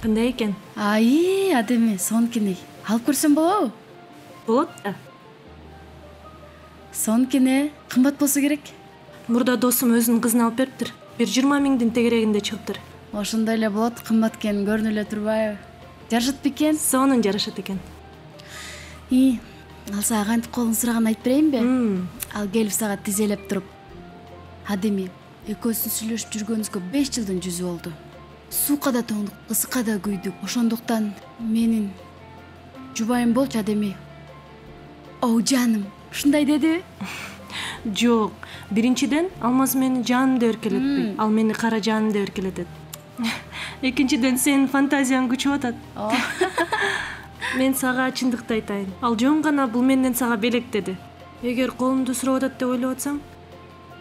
Кандай экен? Адеме, сонкини. Алып көрсөм болобу? Болот да. Сонкини кымбат болсо керек. Мурда досум өзүнүн кызын алып бериптир. 20 000 тегерегинде чыгыптыр. Ошондой эле болот, кымбат экен, көрүнүп эле турбайбы? Жарашат бекен? Сонун жарашат экен. Ал сага кантип колун сураган айтып берейинби? Ал келип сага тизелеп туруп. Адеме, экөөбүздүн сүйлөшүп жүргөнүбүзгө 5 жылдын жүзү болду. Суукка да тоңдук, ысыкка да күйдүк. Ошондуктан менин жубайым болчу Адеме. Оу жаным, ушундай дедиби? Жок, биринчиден Алмаз мени жанымды эркелетпейт, ал мени кара жанымды эркелетет. Экинчиден сенин фантазияң күчүп атат. Мен сага чындыкты айтайын. Ал жөн гана бул менден сага белектеди. Эгер колумду сурап атат деп ойлоп атсаң,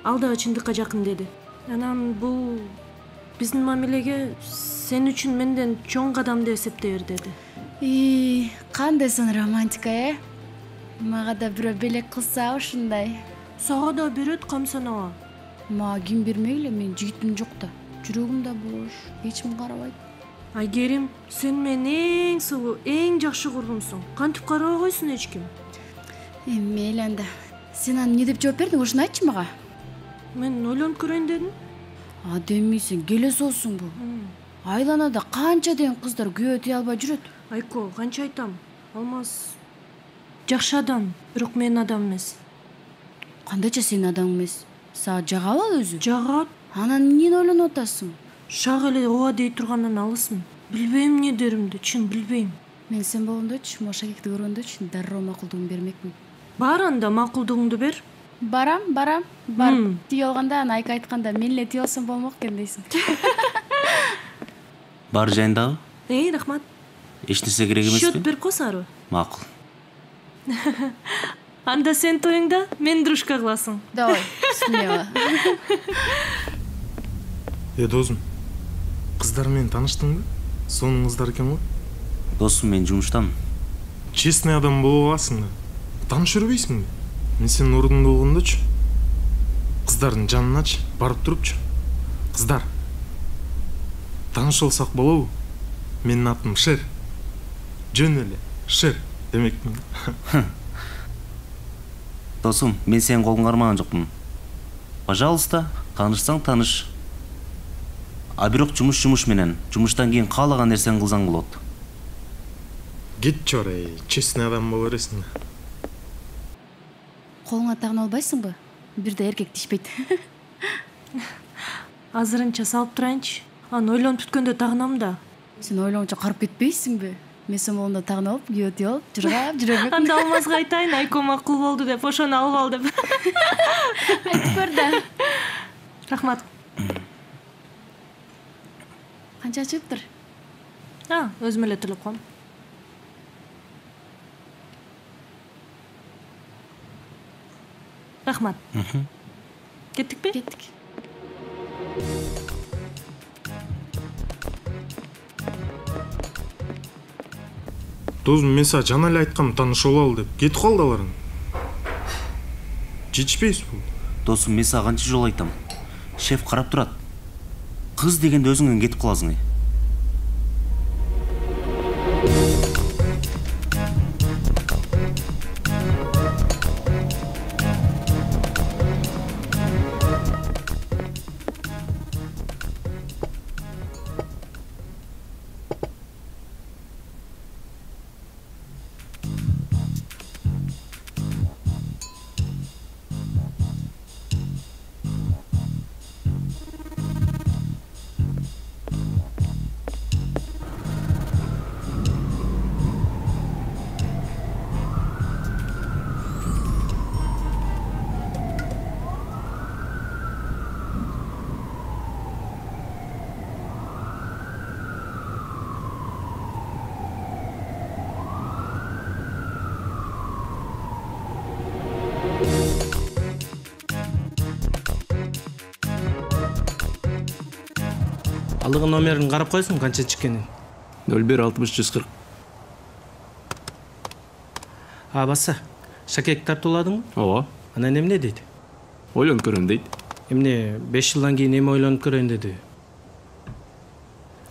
ал да чындыкка жакын деди. Анан бул биздин мамилеге сен үчүн менден чоң кадам деп эсептей бер деди. Кандай сон романтика, Мага да бирөө белек кылса ушундай. Сага да берет камсанаба. Мага ким бермейле, мен жигитим жок да. Жүрөгүм да бош, эч ким карабайт. Айгерим, сен менин эң сулуу, эң жакшы курбумсуң. Кантип карабай койсун эч ким? Мейли анда. Сен аны эмне деп жооп бердиң? Ошону айтчы мага. Мен ойлонуп көрөйүн дедим. Адеме, сен келесоосуңбу? Айланада канча деген кыздар күйөө тие албай жүрөт. Айко, канча айтам? Алмаз жакшы адам, бирок менин адам эмес. Кандайча сенин адамың эмес? Сага жагабы ал өзү? Жагат. Анан эмнени ойлонуп атасың? Шак эле ооба дей тургандан алысмын. Билбейм эмне деримди, чын билбейм. Мен сен болгондочу, Мошакекти көргөндочу дароо макулдугумду бермекмин. Бар анда макулдугуңду бер. Барам. Бар. Тие алганда аны Айка айтканда мен эле тие алсам болмок экен дейсиң. Бар жайындагы? Рахмат. Эч нерсе керек эмеспи? Счет берип койсуңарбы? Макул. Анда сен тоюңда мен дружка кыласың. Давай, смело. Досум, кыздар менен тааныштыңбы? Сонун кыздар экен го. Досум, мен жумуштамын. Честный адам болуп аласың да. Тааныш жүрбөйсүңбү? Мен сенин ордуңда болгондочу, кыздардын жаныначы барып турупчу. Кыздар, тааныш болсак болобу? Менин атым Шер. Жөн эле Шер демекмин. Досум, мен сенин колуңду кармаган жокмун. Пожалуйста, таанышсаң тааныш. А бирок жумуш менен. Жумуштан кийин каалаган нерсени кылсаң болот. Кетчи ора, честный адам боло бересиң. Колуңа тагына албайсыңбы? Бир да эркек тишпейт. Азырынча салып турайынчы. Аны ойлонуп бүткөндө тагынам да. Сен ойлоңча карып кетпейсиңби? Мен сен болгондо тагына алып, күйөө тие алып, жыргап жүрөм. Анда Алмазга айтайын, Айко макул болду деп, ошону алып ал деп. Айтып көр да. Рахмат. Канча чыптыр? Өзүм эле төлөп коем. Рахмат. Кеттикпи? Кеттик. Досум, мен сага жана эле айткам таанышып ал деп. Кетип калды аларың. Жетишпейсиз бул? Досум, мен сага канча жолу айтам. Шеф карап турат. Кыз дегенде өзүңөн кетип каласың. Алдыгы номерин карап койсуң канча чыккенин? 01 60 140. Баса, шакек тартууладыңбы? Ооба, Анан эмне дейт? ойлонуп көрөм дейт. Эмне 5 жылдан кийин эме ойлонуп көрөйүн деди?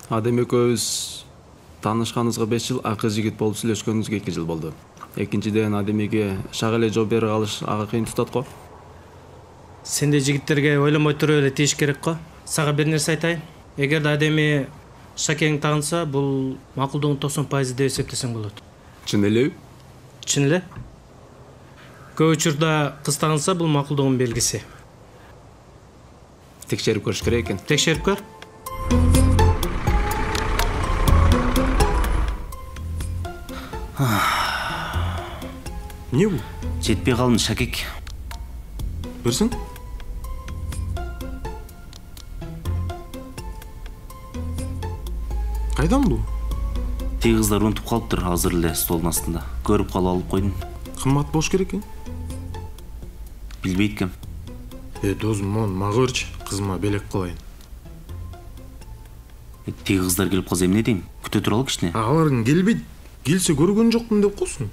Адем экөөбүз таанышканыбызга 5 жыл, акы жигит болуп сүйлөшкөнүбүзгө 2 жыл болду. Экинчиден Адемиге шак эле жооп бере калыш ага кыйын tutат го. Сенде жигиттерге ойлонбой туруп эле тийиш керек го. Сага бир нерсе айтайын. Эгерде Адеми шакең тагынса, бул макулдугун 90% деп эсептесең болот. Чын элеби? Чын эле? Көп учурда кыз тагынса, бул макулдугун белгиси. Текшерип көрүш керек экен. Текшерип көр. Не бул? Жетпей калдым шакек. Берсең? Кайдан бул? Тиги кыздар унутуп калыптыр азыр эле столдун астында. Көрүп калып алып койдум. Кымбат болуш керек экен. Билбейт экем. Досум, мон мага берчи, кызыма белек кылайын. Тиги кыздар келип калса эмне дейм? Күтө туралы кичине. Алардын келбейт. Келсе көргөн жокмун деп койсуң.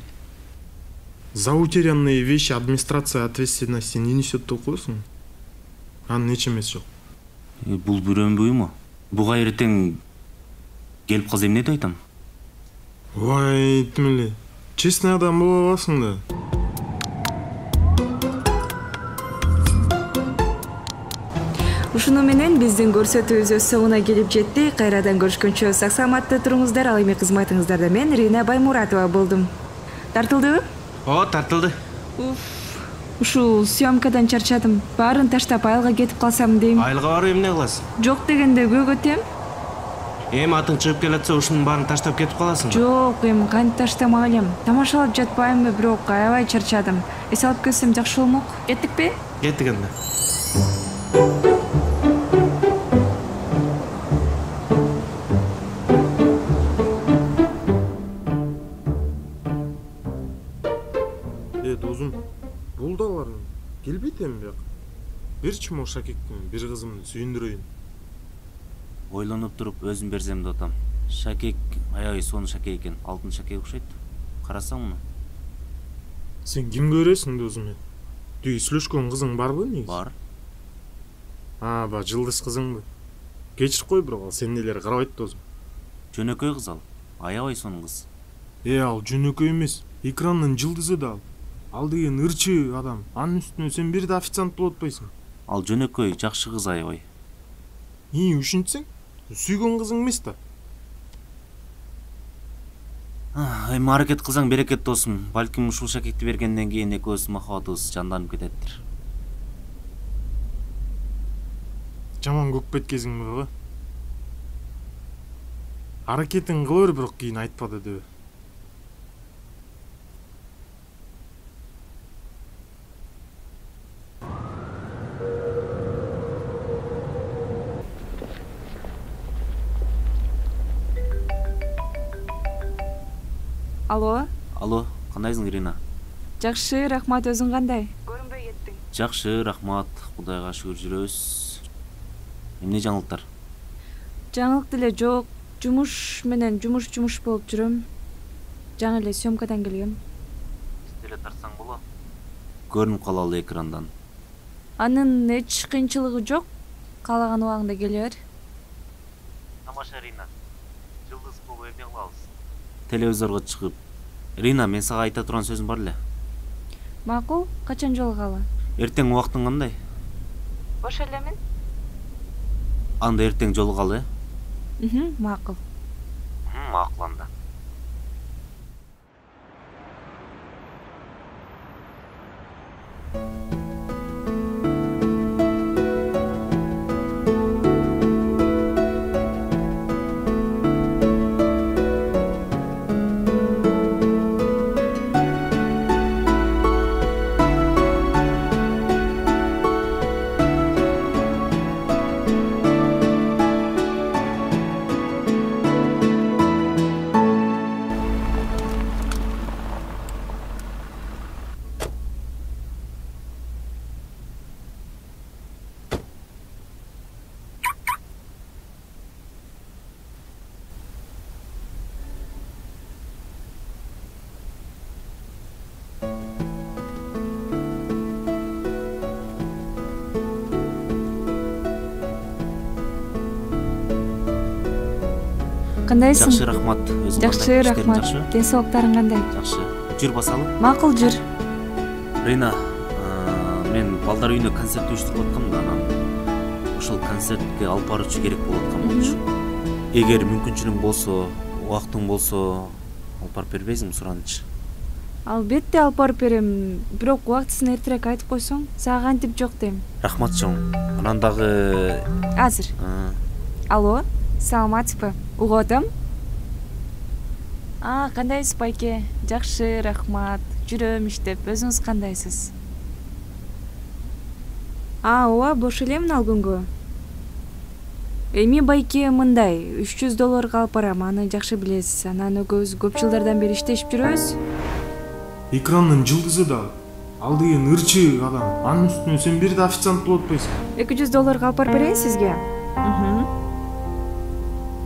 За утерянные вещи администрация ответственности не несет деп койсуң. Анын эч эмеси жок. Бул бүрөнбөймү? Буга эртең келип калса эмне деп айтам? Ой, айттым эле. Честный адам боло аласың да. Ушуну менен биздин көрсөтүүбүз өз соңуна келип жетти. Кайрадан көрүшкөнчө сак саламатта туруңуздар. Ал эми кызматыңыздарда мен Рина Баймуратова болдум. Тартылдыбы? О, тартылды. Ушул съемкадан чарчадым. Баарын таштап айылга кетип калсам дейм. Айылга барып эмне кыласың? Жок дегенде көйгө өтөм. Эми атың чыгып келатса, ушунун баарын таштап кетип каласың. Жок, эми кантип таштамак элем. Тамашалап жатпаймынбы, бирок аябай чарчадым. Эс алып келсем жакшы болмок. Кеттикпи? Кеттик энди. Досум, бул да алар келбейт эми бияка. Берчи могу шакектин бир кызымды сүйүндүрөйүн. Ойлонуп туруп өзүм берсем деп атам. Шакек аябай сонун шакек экен. Алтын шакек окшойт. Карасаң муну. Сен кимге бересиң досум? Тиги сүйлөшкөн кызың барбы негизи? Бар. Ба, жылдыз кызыңбы? Кечирип кой, бирок ал сени эле карабайт досум. Жөнөкөй кыз ал. Аябай сонун кыз. Ал жөнөкөй эмес. Экрандын жылдызы да ал. Ал деген ырчы адам. Анын үстүнө сен бир да официант болуп атпайсың. Ал жөнөкөй, жакшы кыз аябай. Ушинтсең, сүйгөн кызың эмес да. Эми аракет кылсаң берекет досум. Балким ушул шакекти бергенден кийин экөөбүздүн махабатыбыз жанданып кететтир. Жаман көкпет кезиңби бaba? Аракетин кыла бер, бирок кийин айтпады деп. Алло, Алло, кандайсың, Ирина? жакшы, рахмат. Өзүң кандай? Көрүнбөй кеттиң. Жакшы, рахмат. Кудайга шүгүр жүрөбүз. Эмне жаңылыктар? Жаңылык деле жок. Жумуш менен жумуш болуп жүрөм. Жаңы эле съемкадан келгем. Деле тартсаң болот. Көрүнүп калалы экрандан. Анын эч кыйынчылыгы жок. Каалаган убагыңда келе бер. Тамаша, Ирина. Жылдыз болуп эмне кылабыз? Телевизорго чыгып. Рина, мен сага айта турган сөзүм бар эле. Макул, качан жолугалы? Эртең убактың кандай? Бош элемин. Анда эртең жолугалы, Макул. Макул анда. кандайсың? Жакшы, рахмат. Өзүң Жакшы, кандай? Иштериң рахмат. жакшы? Ден соолуктарың кандай? Жакшы. Жүр басалы. Макул жүр. Рина, мен балдар үйүнө концерт уюштуруп аткам да, анан ошол концертке алып баруучу керек болуп аткан болчу. Эгер мүмкүнчүлүгүң болсо, убактың болсо, алып барып бербейсиңби суранычы? Албетте алып барып берем. Бирок убактысын эртерээк айтып койсоң, сага кантип жок дейм. Рахмат чоң. Анан дагы Азыр. Алло, саламатсызбы? Угуп атам? Кандайсыз байке? Жакшы, рахмат. Жүрөм иштеп. Өзүңүз кандайсыз? Ооба, бош элемин ал күнгө. Эми байке мындай, $300 алып барам, аны жакшы билесиз. Анан экөөбүз көп жылдардан бери иштешип жүрөбүз. Экрандын жылдызы да. Ал деген ырчы адам. Анын үстүнө сен бир да официант болуп атпайсың. $200 алып барып берейин сизге.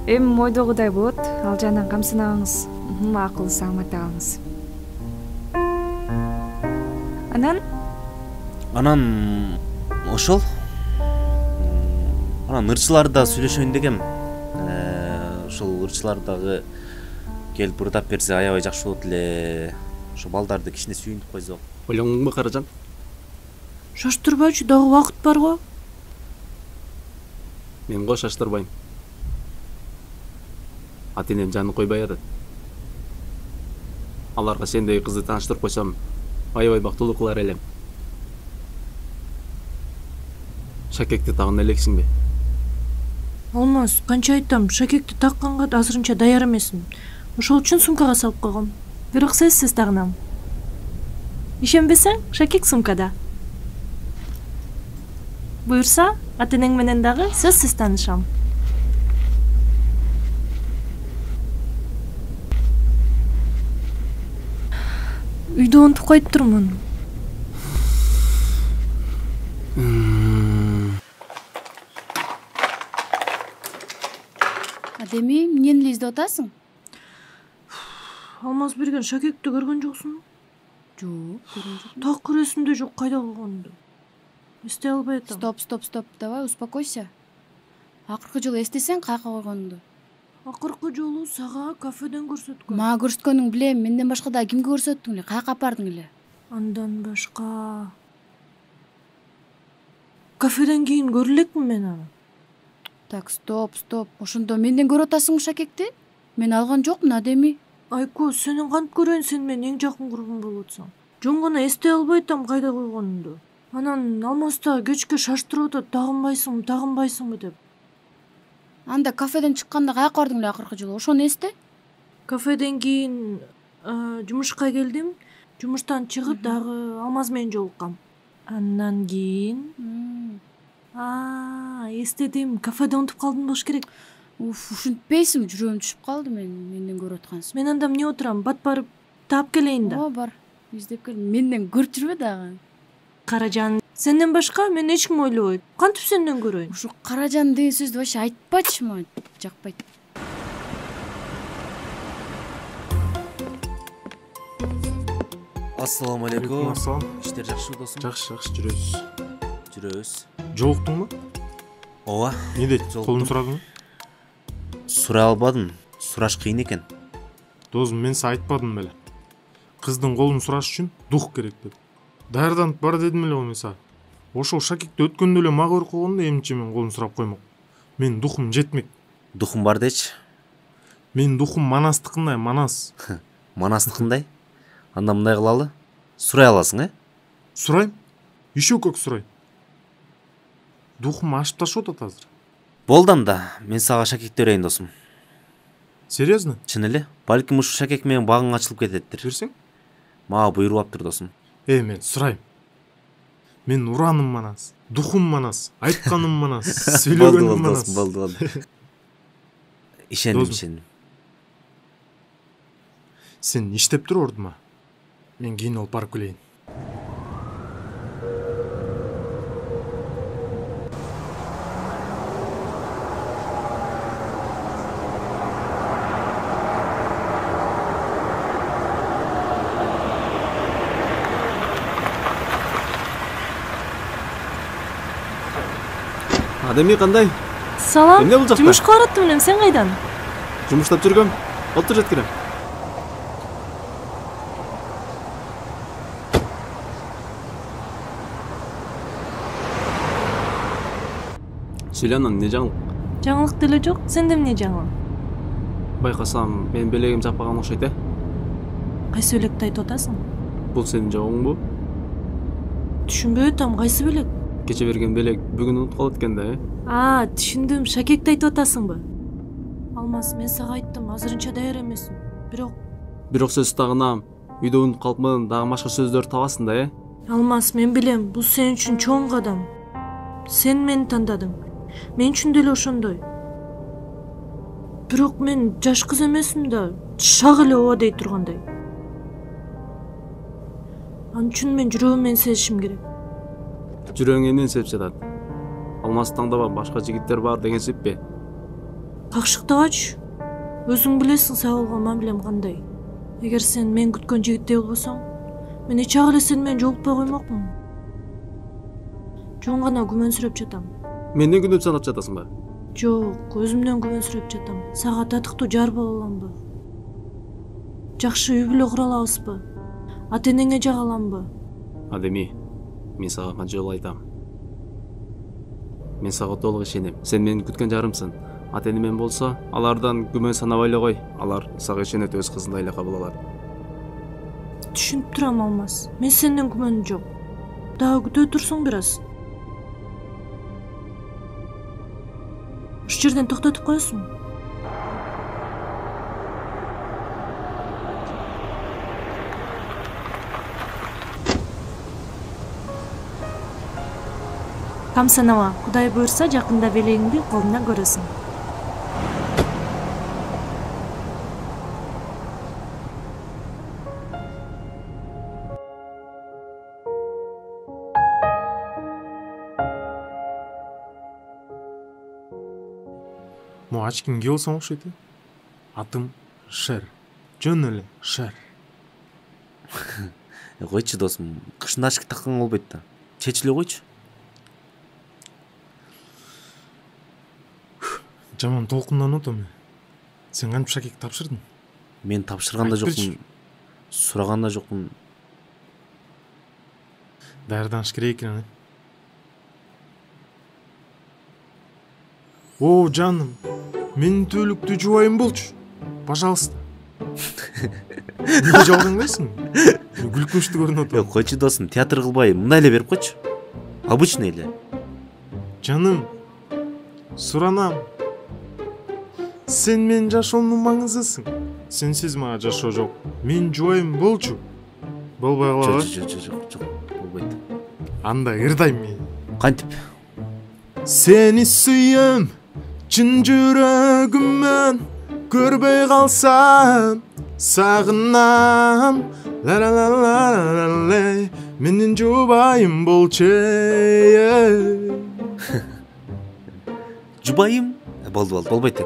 Эми ойдогудай болот. Ал жагынан камсынабаңыз. Макул, саламат алыңыз. Анан ошол. Анан ырчылар да сүйлөшөйүн дегем. Ошол ырчылар дагы келип ырдап берсе аябай жакшы болот эле. Ошо балдарды кичине сүйүнүп койсок. Ойлоңдуңбу, Каражан? Шаштырбачы, дагы убакыт бар го. Мен го шаштырбайм. Ата-энем жаны койбой атат. Аларга сендей кызды тааныштырып койсом, аябай бактылуу кылар элем. Шакекти тагын элексиңби? Алмаз, канча айтам, шакекти такканга азырынча даяр эмесмин. Ошол үчүн сумкага салып койгом. Бирок сөзсүз тагынам. Ишенбесең, шакек сумкада. Буюрса, ата-энең менен дагы сөзсүз таанышам. Үйдө унутуп коюптурмун. Адеми, эмнени издеп атасың? Алмаз берген шакекти көргөн жоксуңбу? Жок, көргөн жокмун. Так эсимде жок, кайда койгонду. Эстей албай атам. Стоп. Давай, успокойся. Акыркы жолу эстесең, каяка койгонду? Акыркы жолу сага кафеден көрсөткөм. Мага көрсөткөнүң билем, менден башка да кимге көрсөттүң эле? Каяка апардың эле? Андан башка. Кафеден кийин көрө элекмин мен аны. Так, стоп. Ошондо менден көрүп атасыңбы шакекти? Мен алган жокмун, Адеми. Айко, сенин кантип көрөйүн, сен менин эң жакын курбум болуп атсаң. Жөн гана эстей албай атам кайда койгонумду. Анан Алмаз да кечке шаштырып атат, тагынбайсыңбы деп. Анда кафеден чыкканда каяка бардың эле акыркы жолу? Ошону эсте? Кафеден кийин жумушка келдим. Жумуштан чыгып дагы Алмаз менен жолуккам. Андан кийин эстедим, кафеде унутуп калдым болуш керек. Ушинтпейсиңби? Жүрөгүм түшүп калды менден көрүп аткансың. Мен анда эмне отурам? Бат барып таап келейин да. Бар. Издеп кел. Менден көрүп жүрбө дагы. Каражан, сенден башка мен эч ким ойлобойт. Кантип сенден көрөйүн? Ушу Каражан деген сөздү вообще айтпачы, мага жакпайт. Ассаламу алейкум. Ассалам. Иштер жакшыбы досум? Жакшы, жүрөбүз. Жолуктуңбу? Ооба. Не дейт? Колун сурадыңбы? Сурай албадым. Сураш кыйын экен. Досум, мен сага айтпадым беле. Кыздын колун сураш үчүн дух керек деп. Даярданып бар дедим эле мен сага. Ошол шакекти өткөндө эле мага көрүп койгондо эмче мен колун сурап коймок. Мен духум жетмек. Духум бар дечи. Мен духум Манастыкындай, Манас. Манастыкындай? Анда мындай кылалы. Сурай аласың, Сурайм? Еще как сурайм. Духум ашып ташып атат азыр. Болду анда, мен сага шакекти берейин досум. Серьезно? Чын эле? Балким ушул шакек менен багың ачылып кететтир. Берсең? Мага буйруптыр досум. Мен сурайм. Мен ураным Манас, духум Манас, айтканым Манас, сүйлөгөнүм Манас. Болду. Ишендим. Сен иштеп тур ордума. Мен кийин алып барып келейин. Адеми кандай? Салам. Эмне бул жакта? Жумушка бараттым элем, сен кайдан? Жумуштап жүргөм. Отур жеткирем. Сүйлөнөн эмне жаңылык? Жаңылык деле жок, сенде эмне жаңылык? Байкасам, менин белегим жаппаган окшойт, Кайсы белекти айтып атасың? Бул сенин жогуңбу? Түшүнбөй атам, кайсы белек? Кече берген белек бүгүн унутуп калат экен да, Түшүндүм, Шакекти айтып атасыңбы? Алмаз, мен сага айттым, азырынча даяр эмесмин. Бирок сөз тагынам, үйдө унутуп калыпмын, дагы башка сөздөр табасың да, Алмаз, мен билем, бул сен үчүн чоң кадам. Сен мени тандадың. Мен үчүн деле ошондой. Бирок мен жаш кыз эмесмин да, шак эле ооба дей тургандай. Ал үчүн мен жүрөгүм менен сезишим керек. Жүрөгүң эмнени сезип жатат? Алмаз таңдаба башка жигиттер бар деген сөзбү? Какшыктагачы. Өзүң билесиң сага болгон мамилем кандай. Эгер сен мен күткөн жигиттей болбосоң, мен эч эле сени менен жолукпай коймокмун. Жөн гана күмөнсүрөп жатам. Менден күнөп санап жатасыңбы? Жок, өзүмдөн күмөнсүрөп жатам. Сага татыктуу жар боло аламбы? Жакшы үй бүлө кура алабызбы? Ата энеңе жага аламбы? Адеми, мен сага канча жолу айтам. Мен сага толук ишенем. Сен мени күткөн жарымсың. Ата энемен болсо, алардан күмөн санабай эле кой. Алар сага ишенет, өз кызындай эле кабыл алат. Түшүнүп турам, Алмаз. Мен сенден күмөнүм жок. Дагы күтө турсуң бир аз. Ушул жерден токтотуп коесуң. Камсанама, Кудай буйрса жакында белегиңди колунда көрөсүң. Могу ачкимге болсоң окшойт. Атым Шер. Жөн эле Шер. Койчу досум, кышында ачки таккан болбойт да. Чечиле койчу. Жаман толкунданып атам. Сен кантип Шакекти тапшырдың? Мен тапшырганда жокмун, сураганда жокмун. Даярданыш керек экен. О, жаным, менин түбөлүктү жубайым болчу. Пожалуйста. Эмне жалгаңдайсың? Күлкүнчтүү көрүнүп атат. Койчу досум, театр кылбай, мындай эле берип койчу. Обычный эле. Жаным, суранам. Сен менин жашоомдун маңызысың. Сенсиз мага жашоо жок. Мен жубайым болчу. Болбой калабы? Жок, болбойт. Анда ырдайм мен. Кантип? Сени сүйөм, чын жүрөгүмөн, көрбөй калсам, сагынам. Ла-ла-ла-ла-ла-ла, менин жубайым болчу. Жубайым? Болбойт.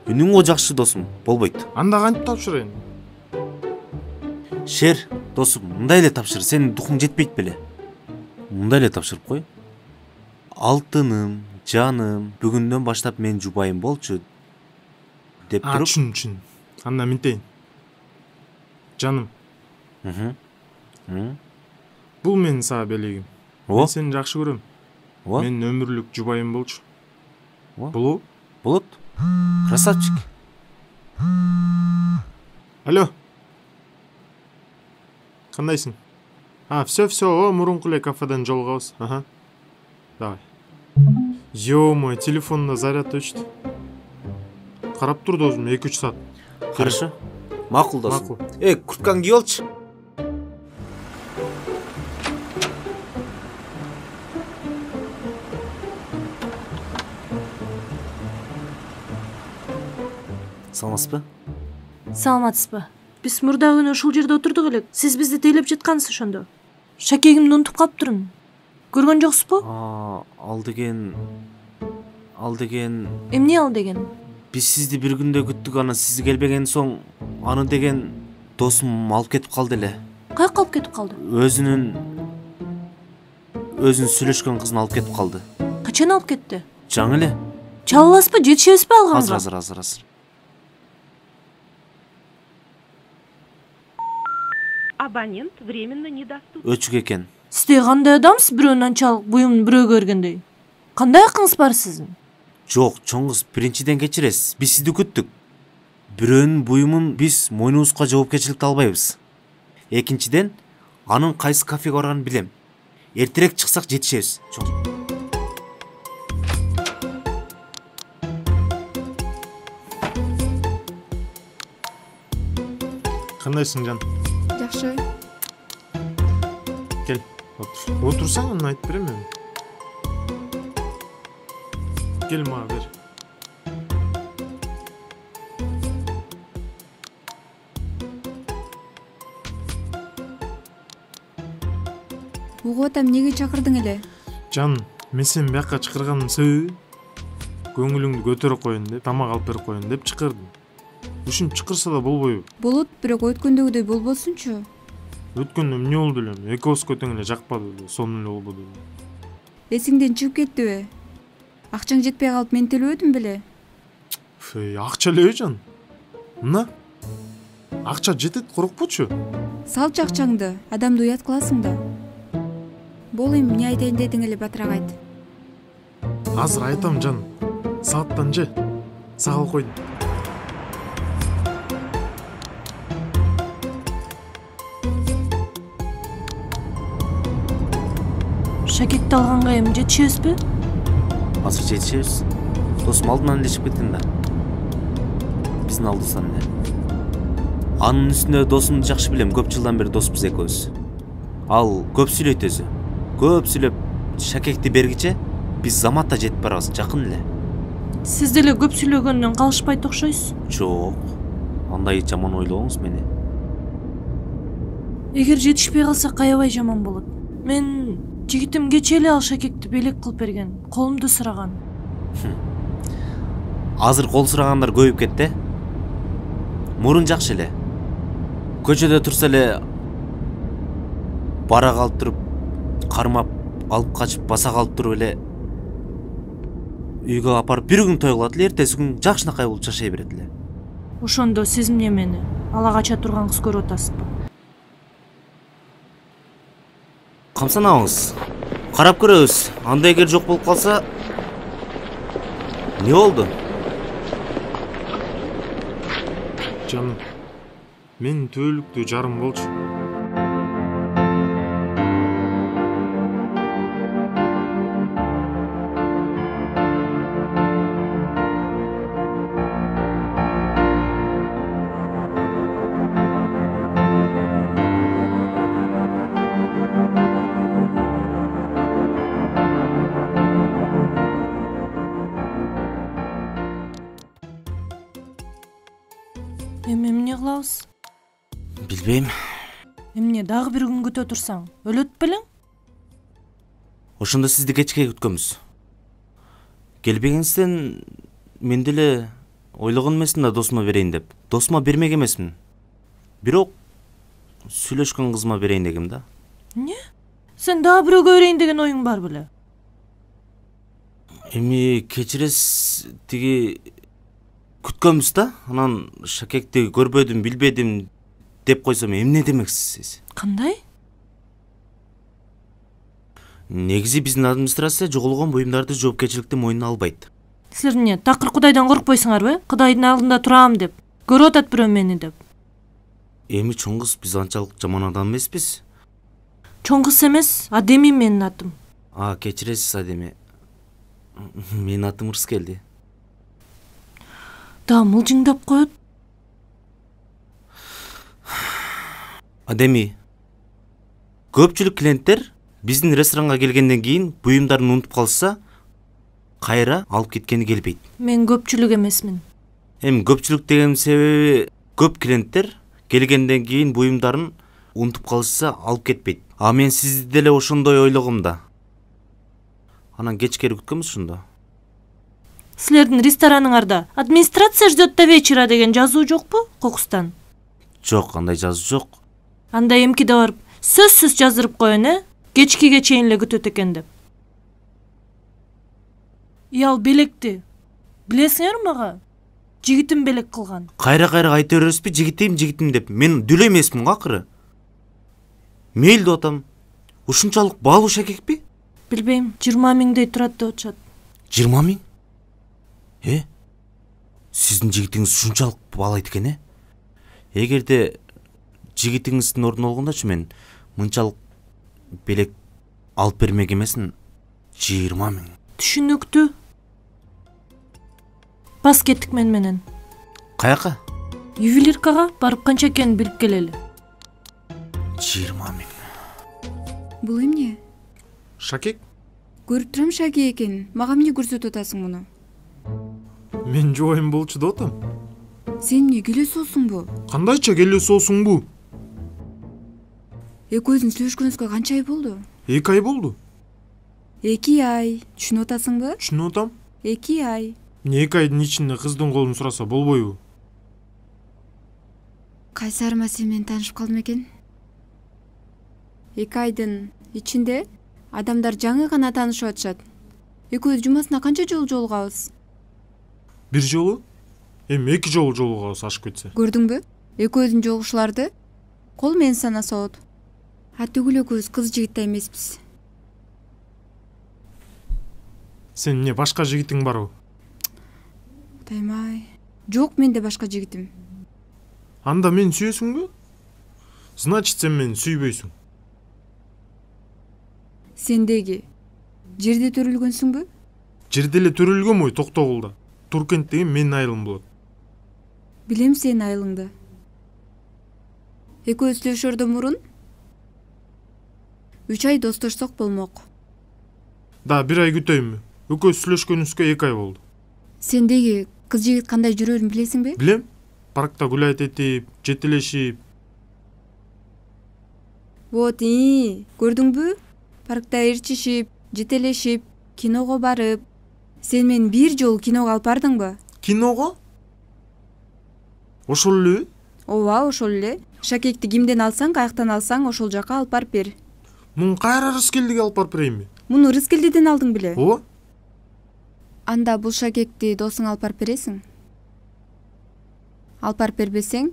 Үнүң о жакшы досум, болбойт. Анда кантип тапшырайын? Шер, досум, мындай эле тапшыр, сенин духуң жетпейт беле. Мындай эле тапшырып кой. Алтыным, жаным, бүгүндөн баштап мен жубайым болчу деп туруп. Түшүн. Анда минтейин. Жаным. Бул менин сага белегим. Мен сени жакшы көрөм. Мен өмүрлүк жубайым болчу. Болобу? Болот. Красавчик. Алло. Кандайсың? Все, мурунку эле кафеден жолугабыз. Давай. Ё-мой, телефонунда заряд өчтү. Карап тур досум, 2-3 саат. Хорошо. Макул досум. Курткаңды кийип алчы. Саламатсызбы? Саламатсызбы? Биз мурда күнү ушул жерде отурдук элек. Сиз бизди тейлеп жаткансыз ошондо. Шакегимди унутуп калыптырмын. Көргөн жоксузбу? Ал деген... Эмне ал деген? Биз сизди бир күндө күттүк, анан сиз келбеген соң, аны деген досум алып кетип калды эле. Каяка алып кетип калды? Өзүнүн сүйлөшкөн кызын алып кетип калды. Качан алып кетти? Жаңы эле. Чала аласызбы, жетишебизби алганга? Азыр. Абонент временно недоступен. Өчүк экен. Сиз кандай адамсыз, бирөөнүн анчалык буюмун бирөө көргөндөй? Кандай акыңыз бар сиздин? Жок, чоң кыз, биринчиден кечиресиз. Биз сизди күттүк. Бирөөнүн буюмун биз мойнубузга жоопкерчиликти албайбыз. Экинчиден, анын кайсы кафеге барганын билем. Эртерээк чыксак жетишебиз. Чоң. Кандайсың, Жан? Жакшы. Кел, отур. Отурсаң, аны айтып берем мен. Кел, мага бер. Угуп атам, эмнеге чакырдың эле? Жан, мен сени бияка чакырганымдын себеби көңүлүңдү көтөрүп коеюн деп, тамак алып берип коеюн деп чакырдым. Ушинтип чакырса да болбойбу? Болот, бирок өткөндөгүдөй болбосунчу. Өткөндө эмне болду эле? Экөөбүзгө тең эле жакпады эле, сонун эле болбоду эле. Эсиңден чыгып кеттиби? Акчаң жетпей калып мен төлөбөдүм беле? Акча элеби, Жан? Мына. Акча жетет, коркпочу. Салчы акчаңды, адамды уят кыласың да. Бол эми эмне айтайын дедиң эле, батыраак айт. Азыр айтам, Жан. Сааттан же. Сагыл койдум. Шакекти алганга эми жетишебизби? Азыр жетишебиз. Досум алдынан эле чыгып кеткен да. Биздин алдыбыздан эле. Анын үстүнө досумду жакшы билем, көп жылдан бери доспуз экөөбүз. Ал көп сүйлөйт өзү. Көп сүйлөп Шакекти бергиче биз заматта жетип барабыз, жакын эле. Сиз деле көп сүйлөгөндөн калышпайт окшойсуз. Жок. Андай жаман ойлобоңуз мени. Эгер жетишпей калса аябай жаман болот. Мен жигитим кече эле ал Шакекти белек кылып берген, колумду сураган. Азыр кол сурагандар көбөйүп кетти. Мурун жакшы эле. Көчөдө турса эле бара калып туруп, кармап, алып качып, баса калып туруп эле үйгө апарып бир күн той кылат эле, эртеси күн жакшынакай болуп жашай берет эле. Ошондо сиз эмне мени ала кача турган кыз көрүп атасызбы? Камсанабыңыз. Карап көрөбүз. Анда эгер жок болуп калса, эмне болду? Жаным, мен түбөлүктүү жарым болчу. Эми эмне кылабыз? Билбейм. Эмне, дагы бир күн күтө турсаң, өлөт белең? Ошондо сизди кечке күткөнбүз. Келбегиңизден мен деле ойлогон эмесмин да досума берейин деп. Досума бермек эмесмин. Бирок сүйлөшкөн кызыма берейин дегем да. Эмне? Сен дагы бирөөгө берейин деген оюң бар беле? Эми кечиресиз, тиги күткөнбүз да, анан Шакекти көрбөдүм, билбедим деп койсом эмне демексиз? Кандай? Негизи биздин администрация жоголгон буюмдарды жоопкерчиликти мойнуна албайт. Силер эмне, такыр Кудайдан коркпойсуңарбы? Кудайдын алдында турам деп. Көрүп атат бирөө мени деп. Эми чоң кыз, биз анчалык жаман адам эмеспиз. Чоң кыз эмес, Адеми менин атым. Кечиресиз, Адеми. Менин атым ырс келди. Да мылжыңдап коет. Адеми, көпчүлүк клиенттер биздин ресторанга келгенден кийин буюмдарын унутуп калса, кайра алып кеткени келбейт. Мен көпчүлүк эмесмин. Эми көпчүлүк деген себеби көп клиенттер келгенден кийин буюмдарын унутуп калышса алып кетпейт. Мен сизди деле ошондой ойлогом да. Анан кечкери күткөнбүз ошондо. Силердин рестораныңарда администрация ждет до вечера деген жазуу жокпу, кокустан? Жок, андай жазуу жок. Анда эмкиде барып сөзсүз жаздырып коюн, кечкиге чейин эле күтөт экен деп. Ал белекти билесиңерби мага? Жигитим белек кылган. Кайра айта бересизби, жигитим деп. Мен дүлө эмесмин го акыры. мейли деп атам. Ушунчалык баалуу шакекпи? Билбейм, 20 миңдей турат деп атышат. 20 миң? Сиздин жигитиңиз ушунчалык баалайт экен, Эгерде жигитиңиздин ордуна болгондочу мен мынчалык белек алып бермек эмесин. 20 миң. Түшүнүктүү. Бас кеттик мен менен. Каяка? Ювелиркага барып канча экенин билип келели. 20 миң. Бул эмне? Шакек? Көрүп турам шаке экенин. Мага эмне көрсөтүп атасың муну? Мен жубайым болчу деп атам. Сен эмне келесиңбу? Кандайча келесиң бу? Экөөбүздүн сүйлөшкөнүбүзгө канча ай болду? 2 ай болду. 2 ай. Түшүнүп атасыңбы? Түшүнүп атам. 2 ай. 2 айдын ичинде кыздын колун сураса болбойбу? Кайсы арма сен менен таанышып калдым экен? 2 айдын ичинде адамдар жаңы гана таанышып атышат. Экөөбүз жумасына канча жолу жолугабыз? 1 жолу? Эми 2 жолу жолугабыз ашып кетсе. Көрдүңбү? Экөөбүздүн жолугушууларды кол менен санаса болот. А түгүл экөөбүз кыз жигит да эмеспиз. Сен эмне башка жигитиң барбы? Кудайым-ай. Жок, менде башка жигитим. Анда мени сүйөсүңбү? Значит, сен мени сүйбөйсүң. Сендеги жерде төрөлгөнсүңбү? Жерде эле төрөлгөм ой Токтогулда. Туркент деген менин айылым болот. Билем сенин айылыңды. Экөөбүз сүйлөшөрдөн мурун 3 ай достошсок болмок. Да 1 ай күтөйүнбү? Экөөбүз сүйлөшкөнүбүзгө 2 ай болду. Сендеги кыз жигит кандай жүрөрүн билесиңби? Билем. Паркта гулять этип, жетелешип. Вот, көрдүңбү? Паркта ээрчишип, жетелешип, киного барып. Сен мени 1 жолу киного алып бардыңбы? Киного? Ошол элеби? Ооба, ошол эле. Шакекти кимден алсаң, каяктан алсаң, ошол жака алып барып бер. Муну кайра Рыскелдиге алып барып берейинби? Муну Рыскелдиден алдың беле? Ооба. Анда бул шакекти досуңа алып барып бересиң? Алып барып бербесең,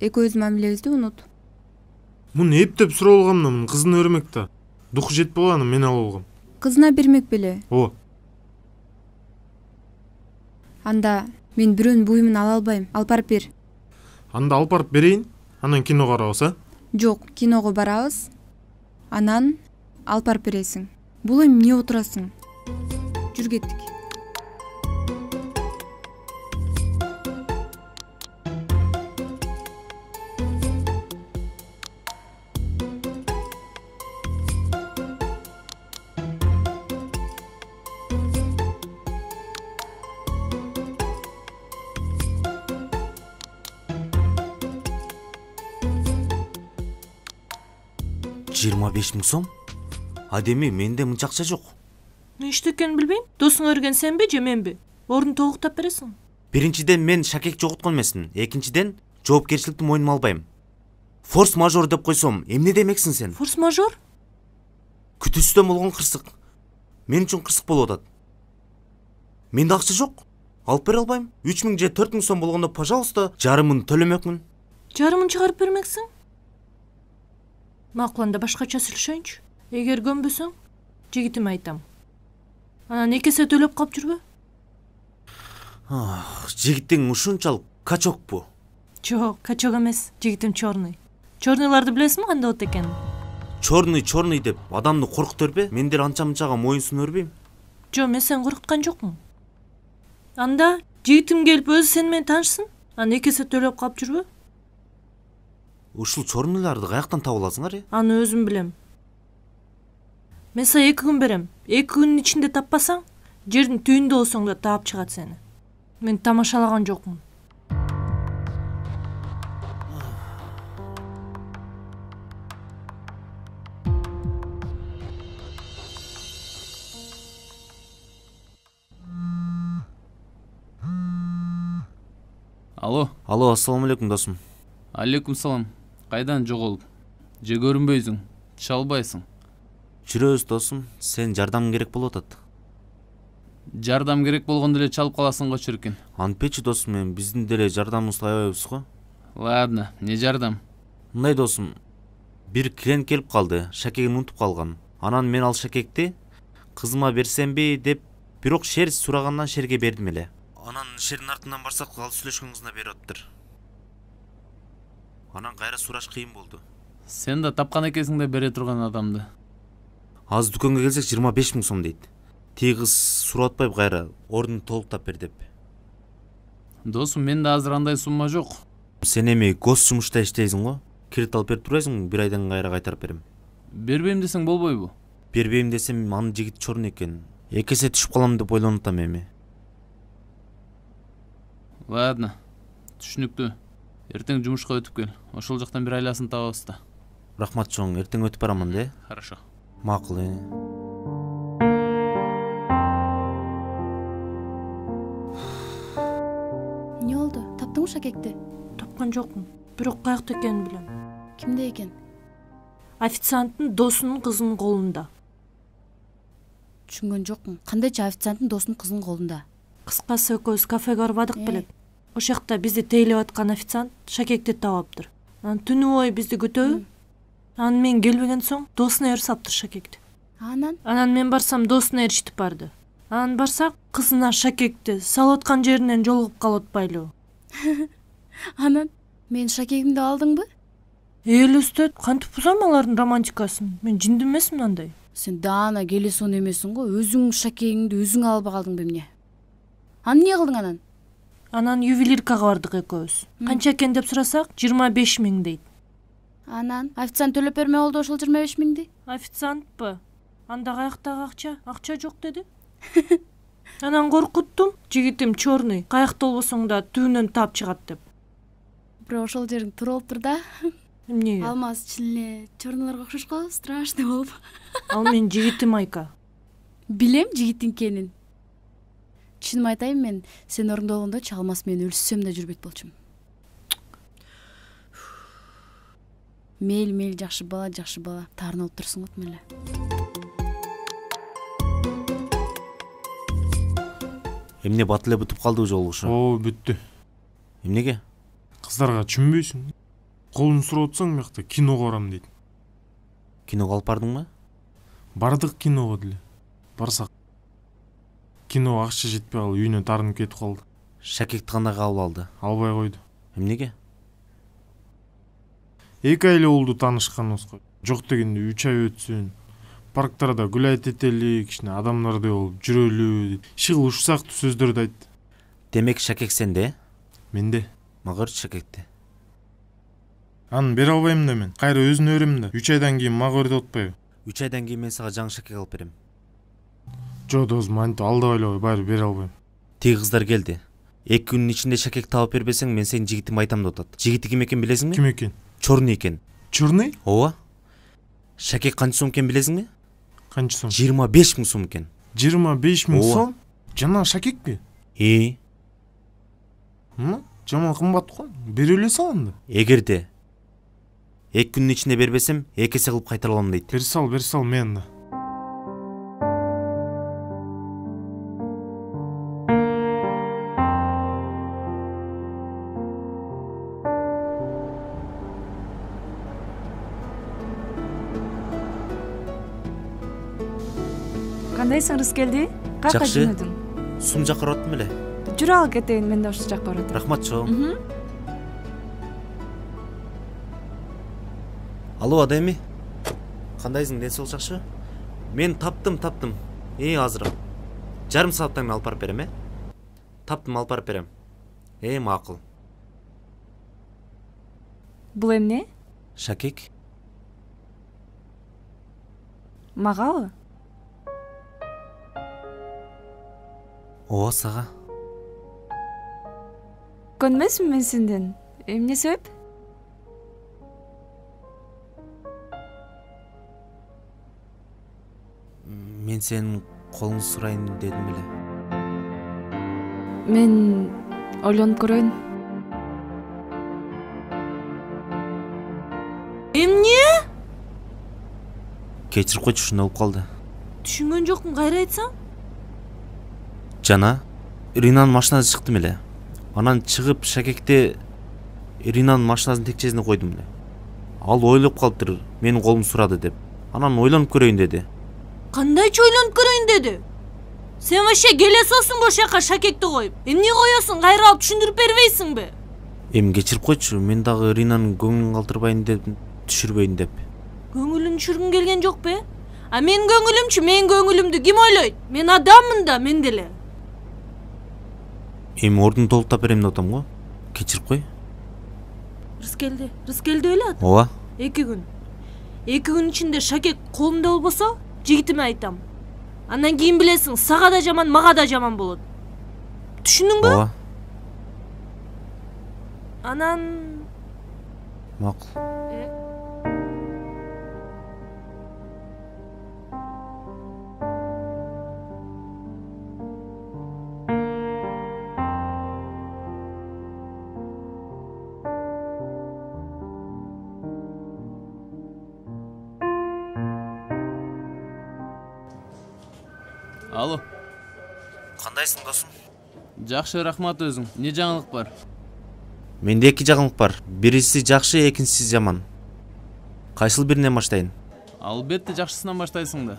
экөөбүздүн мамилебизди унут. Муну эптеп сурап алгам да, мунун кызына бермек да. Духу жетпей калган мен алып алгам. Кызына бермек беле? Ооба. Анда мен бирөөнүн буюмун ала албайм. Алып барып бер. Анда алып барып берейин, анан кино карабыз, Жок, киного барабыз. Анан алып барып бересиң. Бул эми эмне отурасың? Жүр кеттик. Жыйырма 5 миң сом? Адеми менде мынча акча жок. Эчте экенин билбейм. Досуңа берген сенби же менби? Ордун толуктап бересиң. Биринчиден мен шакек жоготкон эмесмин. Экинчиден жоопкерчиликти мойнума албайм. Форс-мажор деп койсом, эмне демексиң сен? Форс-мажор? Күтүүсүздөн болгон кырсык. Мен үчүн кырсык болуп атат. Менде акча жок. Алып бере албайм. 3 миң же 4 миң сом болгондо, пожалуйста, жарымын төлөмөкмүн. Жарымын чыгарып бермексиң? Макул, анда башкача сүйлөшөйүнчү. Эгер көнбөсөң, жигитиме айтам. Анан 2 эсе төлөп калып жүрбө? Жигитиң ушунчалык качокпу? Жок, качок эмес. Жигитим чорный. Чорныйларды билесиңби кандай болот экенин? Чорный деп адамды коркута бербе. Мен деле анча-мынчага моюн суна бербейм. Жок, мен сени коркуткан жокмун. Анда жигитим келип өзү сени менен таанышсын. Анан 2 эсе төлөп калып жүрбө? Ушул чорныйларды каяктан таап аласыңар? Аны өзүм билем. Мен сага 2 күн берем. 2 күнүн ичинде таппасаң, жердин түбүндө болсоң да таап чыгат сени. Мен тамашалаган жокмун. Алло, ассаламу алейкум досум. Алейкум салам. Кайдан жоголуп? Же көрүнбөйсүң? Түшө албайсың? Жүрөбүз досум, сен жардам керек болуп атат. Жардам керек болгондо эле чалып каласың го чүркин. Антпечи досум, мен биздин деле жардамыбызды аябайбыз го. Ладно, не жардам? Мындай досум, Бир клиент келип калды, шакегин унутуп калган. Анан мен ал шакекти кызыма берсемби деп, бирок шер сурагандан шерге бердим эле. Анан шердин артынан барсак, ал сүйлөшкөн кызына берип атыптыр. Анан кайра сураш кыйын болду. Сен да тапкан экенсиң да бере турган адамды. Азыр дүкөнгө келсек 25 000 сом дейт. Тиги кыз сурап атпайбы кайра ордун толуктап бер деп. Досум, менде азыр андай сумма жок. Сен эми гос жумушта иштейсиң го? Кредит алып берип турасың, бир айдан кайра кайтарып берем. Бербейм десең болбойбу? Бербейм десем, анын жигит чорун экен. Эки эсе түшүп калам деп ойлонуп атам эми. Ладно, түшүнүктүү. Эртең жумушка өтүп кел. Ошол жактан бир айласын табабыз да. Рахмат чоң, эртең өтүп барамын да. Хорошо. Макул. Эмне болду? Таптыңбы шакекти? Тапкан жокмун. Бирок каякта экенин билем. Кимде экен? Официанттын досунун кызынын колунда. Түшүнгөн жокмун. Кандайча официанттын досунун кызынын колунда? Кыскасы экөөбүз кафеге барбадык белек. Ошол жакта бизди тейлеп аткан официант шакекти таапаптыр. Анан түнү бою бизди күтөбү. Анан мен келбеген соң досуна ээрсаптыр шакекти. Анан мен барсам досуна ээришип барды. Анан барсак кызына шакекти салып аткан жеринен жолугуп калып атпайлыбы? Анан мен шакегимди алдыңбы? Элестет, кантип бузам алардын романтикасын? Мен жинди эмесмин андай. Сен даана келесон эмесиң го, өзүң шакегиңди өзүң алып калдың эмне? Аны эмне кылдың анан? Анан ювелиркага бардык экөөбүз. Канча экен деп сурасак, 25 000 дейт. Анан официант төлөп берме болду ошол 25 000-ди? Официантпы? Анда каяктагы акча? Акча жок деди. Анан коркуттум. Жигитим чорный, каякта болбосоң да түбүнөн таап чыгат деп. Бирок ошол жериң тура болуптур да. Эмнеге? Алмаз чын эле чорнойлорго окшошко страшный болуп. Ал менин жигитим Айка. Билем жигитиң экенин. Чынымды айтайын, мен сен орунда болгондочу Алмаз мен өлсөм да жүрбөйт болчумун. Мейли жакшы бала, таарынып турсуң от меле. Эмне бат эле бүтүп калды жолу ошо? О, бүттү. Эмнеге? Кыздарга түшүнбөйсүң. Колун сурап атсаң, мыякта киного барам дейт. Киного алып бардыңбы? Бардык киного деле. Барсак кино акча жетпей ал үйүнө тарынып кетип калды. Шакекти кандай кабыл алды? Албай койду. Эмнеге? 2 ай эле болду таанышканыбызга. Жок дегенде 3 ай өтсүн. Парктарда гүл айтелик, кичине адамдардай болуп жүрөлү, шыгыл уш сыяктуу сөздөрдү айтты. Демек шакек сенде? Менде. Мага көрчү шакекти. Аны бере албайм да мен. Кайра өзүнө берем да. 3 айдан кийин мага бер деп атпайбы? 3 айдан кийин мен сага жаңы шакек алып берем. Жок, досум, антип алдап эле баары бере албайм. Тиги кыздар келди. 2 күнүн ичинде шакек таап бербесең, мен сенин жигитиңди айтам деп атат. Жигити ким экен билесиңби? Ким экен? Чорный экен. Чорный? Ооба. Шакек канча сом экен билесиңби? Канча сом? 25 000 сом экен. 25 000 сом? Жана шакекпи? Жаман кымбат го. Бере эле салам да. Эгерде 2 күнүн ичинде бербесем, 2 эсе кылып кайтара алам дейт. Бер сал мен да. Кандайсың, Рыскелди? Каяка Жакшы. жөнөдүң? Сум жакка бараттым эле. Жүрө ал кетейин, мен да ошол жакка баратам. Рахмат чоң. Алло, Адеми. Кандайсың, ден соолук жакшы? Мен таптым. Азыр. Жарым сааттан алып барып берем, Таптым, алып барып берем. Макул. Бул эмне? Шакек. Магабы? Ооба, сага. Көнмөсүн мен сенден. Эмне себеп? Мен сенин колуңду сурайын дедим эле. Мен ойлонуп көрөйүн. Эмне? Кечирип койчу, ушундай болуп калды. Түшүнгөн жокмун, кайра айтсаң? Жана Ринанын машинасы чыктым эле. Анан чыгып шакекти Ринанын машинасынын текчесине койдум эле. Ал ойлоп калыптыр, менин колум сурады деп. Анан ойлонуп көрөйүн деди. Кандайча ойлонуп көрөйүн деди? Сен вообще келе салсың бу жака шакекти коюп. Эмне коесуң? Кайра алып түшүндүрүп бербейсиңби? Кечирип койчу, мен дагы Ринанын көңүлүн калтырбайын деп, түшүрбөйүн деп. Көңүлүн түшүргүң келген жокпу? А менин көңүлүмчү, менин көңүлүмдү ким ойлойт? Мен адаммын да, мен деле. Ордун толуктап берем деп атам го. Кечирип кой. Рыскелди ойлот. Ооба. 2 күн. 2 күн ичинде шакек колумда болбосо, жигитиме айтам. Андан кийин билесиң, сага да жаман, мага да жаман болот. Түшүндүңбү? Ооба. Анан Макул. Алло. Кандайсың досум? Жакшы, рахмат өзүң. Не жаңылык бар? Менде 2 жаңылык бар. Бириси жакшы, экинчиси жаман. Кайсыл биринен баштайын? Албетте жакшысынан баштайсың да.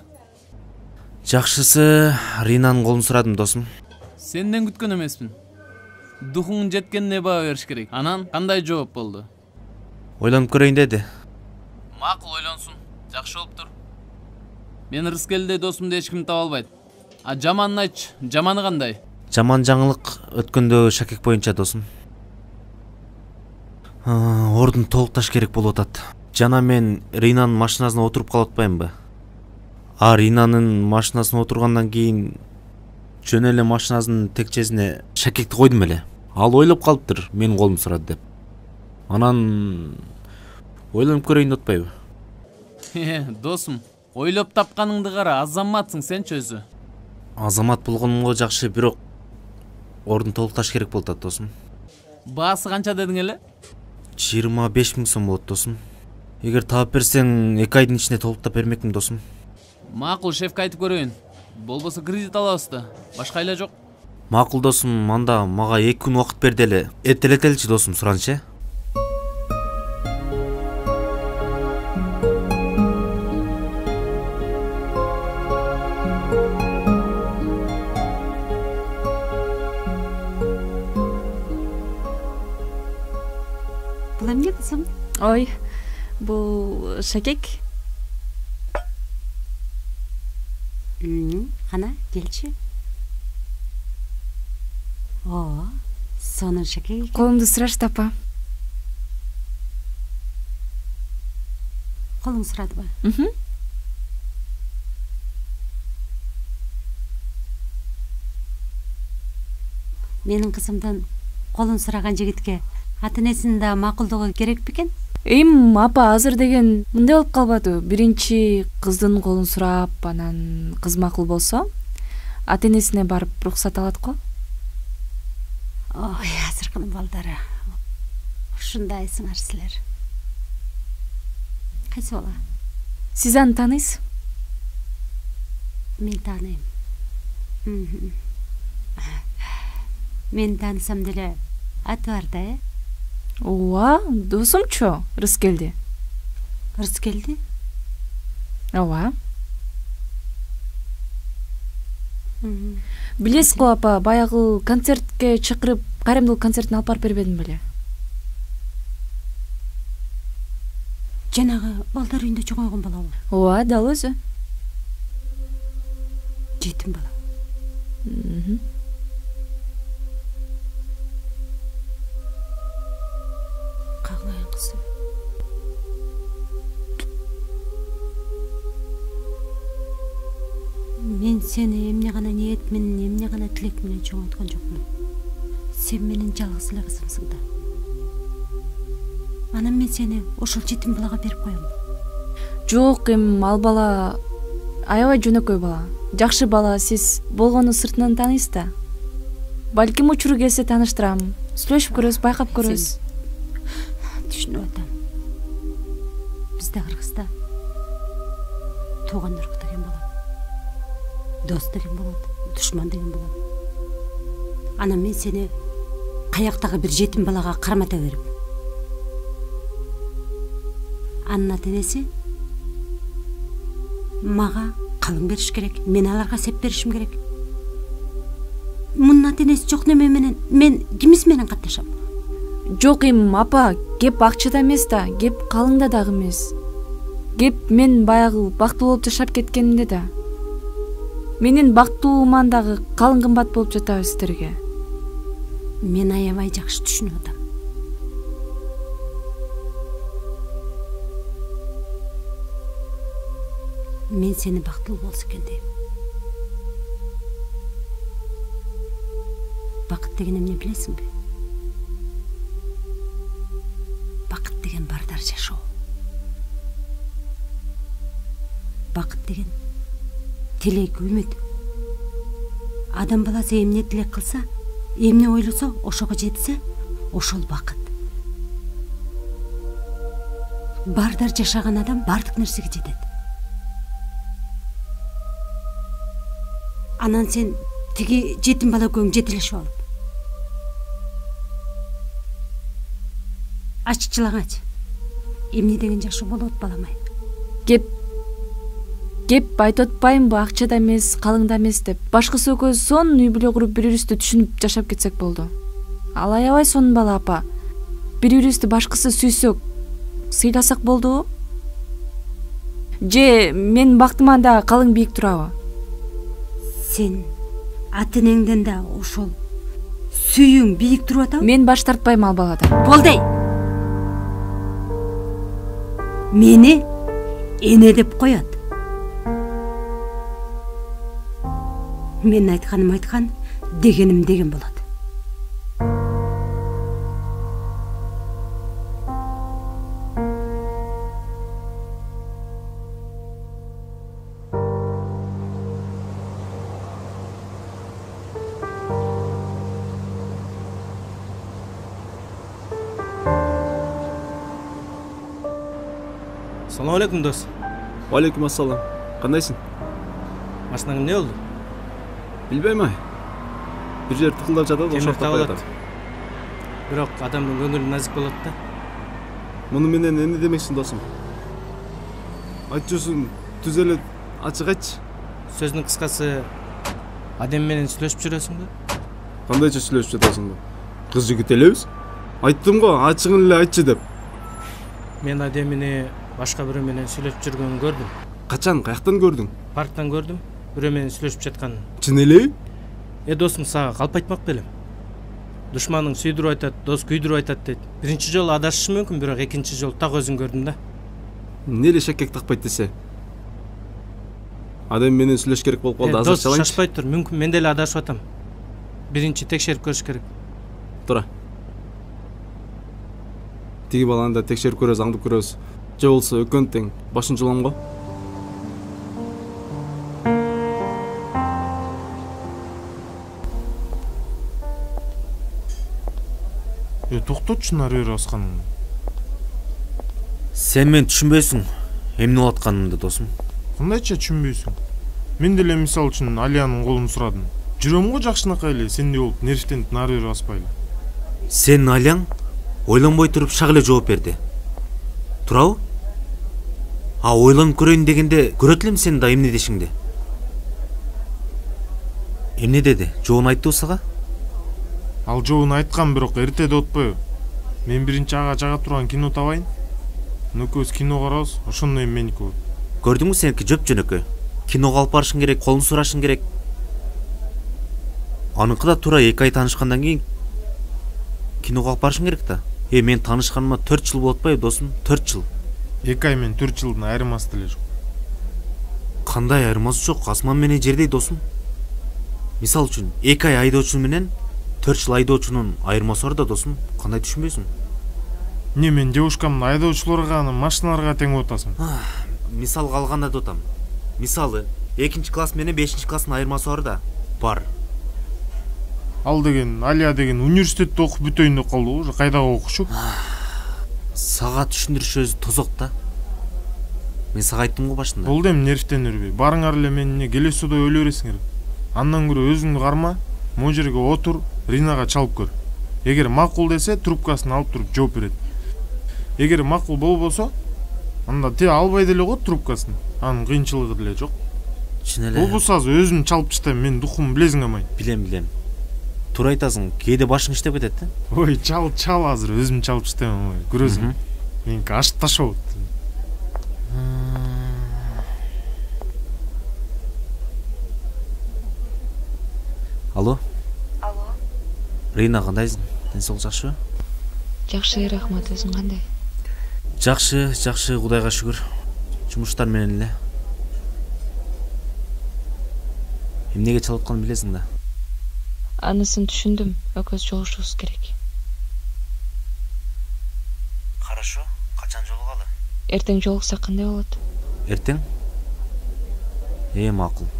Жакшысы Ринанын колун сурадым досум. Сенден күткөн эмесмин. Духуң жеткенине баа бериш керек. Анан кандай жооп болду? Ойлонуп көрөйүн деди. Макул, ойлонсун. Жакшы болуптур. Мен Рыскелди досумду эч ким таба албайт. А жаманын айтчы, жаманы кандай? Жаман жаңылык өткөндөгү шакек боюнча досум. Ордун толукташ керек болуп атат. Жана мен Ринанын машинасына отуруп калып атпаймынбы? А Ринанын машинасына отургандан кийин жөн эле машинасынын текчесине шакекти койдум эле. Ал ойлоп калыптыр, менин колумду сурады деп. Анан ойлонуп көрөйүн деп атпайбы? Досум, ойлоп тапканыңды кара, азаматсың сенчи өзү. Азамат болгонумга жакшы, бирок ордун толукташ керек болуп атат досум. Баасы канча дедиң эле? 25 000 сом болот досум. Эгер таап берсең 2 айдын ичинде толуктап бермекмин досум. Макул, шефке айтып көрөйүн. Болбосо кредит алабыз да. Башка айла жок. Макул досум, анда мага 2 күн убакыт бер деле. Эртелетеличи досум, суранчы. Бул эмне кызым? Ой, бул шакек. Кана, келчи. О, сонун шакек. Колумду сурашты апа. Колуң сурадыбы? Менин кызымдын колун сураган жигитке ата-энесинин да макулдугу керек бекен? Апа, азыр деген мындай болуп калбадыбы? Биринчи кыздын колун сурап, анан кыз макул болсо, ата-энесине барып рухсат алат го. Ой, азыркынын балдары. Ушундай сыңар силер. Кайсы бала? Сиз аны тааныйсыз? Мен тааныйм. Мен таанысам деле аты бар да, Ооба, досумчу, Рыскелди. Рыскелди? Ооба. Билесиз го апа, баягы концертке чакырып, кайрымдуулук концертин алып барып бербедим беле? Жанагы балдар үйүндө чоңойгон балабы? Ооба, дал өзү. Жетим бала. Каглайын кызым. Мен сени эмне гана ниет менен, эмне гана тилек менен чоңойткон жокмун. Сен менин жалгыз эле кызымсың да. Анан мен сени ошол жетим балага берип коем. Жок, ал бала аябай жөнөкөй бала. Жакшы бала, сиз болгону сыртынан тааныйсыз да. Балким учуру келсе тааныштырам. Сүйлөшүп көрөбүз, байкап көрөбүз. Түшүнүп атам. Бизде Кыргызда тууган урак деген болот. Дос деген болот, душман деген болот. Анан мен сени каяктагы бир жетим балага кармата берип, анын ата энеси мага калың бериш керек, мен аларга сеп беришим керек. Мунун ата энеси жок неме менен мен кимис менен катташам? Жок апа, кеп акчада эмес да, кеп калыңда дагы эмес. Кеп мен баягы бактылуу болуп жашап кеткенимде да. Менин бактылууман дагы калың кымбат болуп жатабы сиздерге. Мен аябай жакшы түшүнүп атам. Мен сени бактылуу болсо экен дейм. Бакыт деген эмне билесиңби? Бакыт деген бардар жашоо. Бакыт деген тилек, үмүт. Адам баласы эмне тилек кылса, эмне ойлосо, ошого жетсе, ошол бакыт. Бардар жашаган адам бардык нерсеге жетет. Анан сен тиги жетим бала көң жетилешип алып. Аччылаңач. Эмне деген жашоо болот баламай? Кеп айтып атпаймынбы, акчада эмес, калыңда эмес деп. Башкысы экөөбүз сонун үй бүлө куруп, бири-бирибизди түшүнүп жашап кетсек болду. Ал аябай сонун бала апа. Бири-бирибизди башкысы сүйсөк, сыйласак болдубу? Же мен бактыман да калың бийик турабы? Сен ата энеңден да ошол сүйүң бийик туруп атабы? Мен баш тартпайм ал баладан. Болдой. Мени эне деп коет. Мен айтканым айткан, дегеним деген болот. Салам алейкум, дос. Алейкум ассалам. Кандайсың? Машинаңа эмне болду? Билбейм ай. Бир жер тыкылдап жатат, ошондо калат. Бирок адамдын көңүлү назик болот да. Муну менен эмне демексиң, досум? Айтчусун түз эле ачык айтчы. Сөздүн кыскасы, адам менен сүйлөшүп жүрөсүңбү? Кандайча сүйлөшүп жатасың? Кыз жигит элебиз? Айттым го, ачыгын эле айтчы деп. Мен адамени башка бирөө менен сүйлөшүп жүргөнүн көрдүм. Качан, каяктан көрдүң? Парктан көрдүм. Бирөө менен сүйлөшүп жатканын. Чын эле? Досум, сага калп айтмак белем. Душманың сүйдүрүп айтат, дос күйдүрүп айтат дейт. Биринчи жолу адашышы мүмкүн, бирок экинчи жолу так өзүн көрдүм да. Эмне эле шекек такпайт десе? Адам менен сүйлөш керек болуп калды, азыр чалайынчы. Дос, шашпай тур, мүмкүн мен деле адашып атам. Биринчи текшерип көрүш керек. Тура. Тиги баланы да текшерип көрөбүз, аңдып көрөбүз. Же болсо экөөнү тең башын жулам го. Токтотчу нары бери басканыңды. Сен мени түшүнбөйсүң, эмне болуп атканымды, досум. Кандайча түшүнбөйсүң? Мен деле мисалы үчүн Алиянын колун сурадым. Жүрөм го жакшынакай эле сендей болуп нервтенип нары бери баспайлы. Сен Алияң ойлонбой туруп шак эле жооп берди. Турабы? Ойлонуп көрөйүн дегенде көрөт элем сен да эмне дешиңди. Эмне деди? Жоон айттыбы сага? Ал жоон айткан, бирок эрте деп атпайбы. Мен биринчи ага жага турган кино табайын. Нөкөбүз кино карабыз, ошондон кийин меники болот. Көрдүңбү сеники жөп жөнөкөй. Киного алып барышың керек, колун сурашың керек. Аныкы да туура 2 ай таанышкандан кийин киного алып барышың керек да. Мен таанышканыма 4 жыл болуп атпайбы, досум? 4 жыл. 2 ай менен 4 жылдын айырмасы деле жок. Кандай айырмасы жок? Асман менен жердей, досум. Мисал үчүн 2 ай айдоочу менен 4 жыл айдоочунун айырмасы бар да, досум. Кандай түшүнбөйсүң? Не, мен девушкамды айдоочуларга, машиналарга тең болуп атасың. Мисалга алганда деп атам. Мисалы 2 класс менен 5 класстын айырмасы бар да. Бар. Ал деген, Алия деген университетте окуп бүтөйүн деп калды го, кайдагы окушу? Сага түшүндүрүшөбүз тозок да. Мен сага айттым го башында. Болду, эми нервтенип, барыңар эле менин келесиде өлө бересиңер. Андан көрө өзүңдү карма, могу жерге отур, Ринага чалып көр. Эгер макул десе, трубкасын алып туруп жооп берет. Эгер макул болбосо, анда те албай деле коет трубкасын. Анын кыйынчылыгы деле жок. Чын эле. Болбосо азыр өзүм чалып таштайм, менин духум билесиң амай. Билем. Туура айтасың, кээде башың иштеп кетет да? Ой, чал азыр өзүм чалып таштайм амай. Көрөсүң. Меники ашып ташабыт. Алло. Рина, кандайсың? Ден соолук жакшыбы? Жакшы, рахмат. Өзүң кандай? Жакшы, Кудайга шүгүр. Жумуштар менен эле. Эмнеге чалып атканын билесиң да? Анысын түшүндүм. Экөөбүз жолугушубуз керек. Хорошо. Качан жолугалы? Эртең жолуксак кандай болот? Эртең? Макул.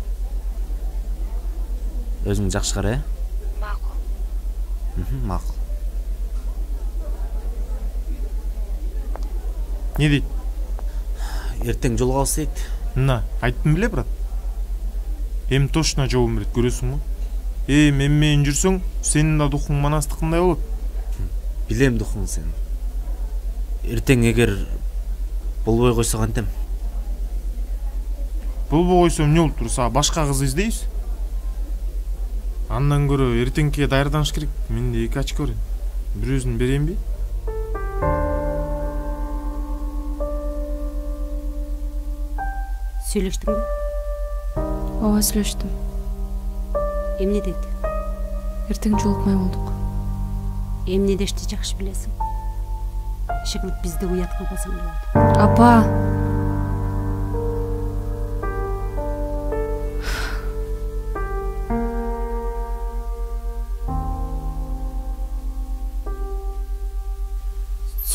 Өзүң жакшы кара, Макул. Не дейт? Эртең жолугабыз дейт. Мына, айттым беле, брат. Эми точно жообун берет, көрөсүңбү? Мен менен жүрсөң, сенин да духуң манастыкындай болот. Билем духуң сен. Эртең эгер болбой койсо кантем? Болбой койсом эмне болуп тур? Сага башка кыз издейбиз. Андан көрө эртеңке даярданыш керек. Менде 2 очко бар. Бирөөсүн берейинби? Сүйлөштүңбү? Ооба, сүйлөштүм. Эмне деди? Эртең жолукмай болдук. Эмне дешти жакшы билесиң. Иши бизди уят кылбасаң болот. Апа.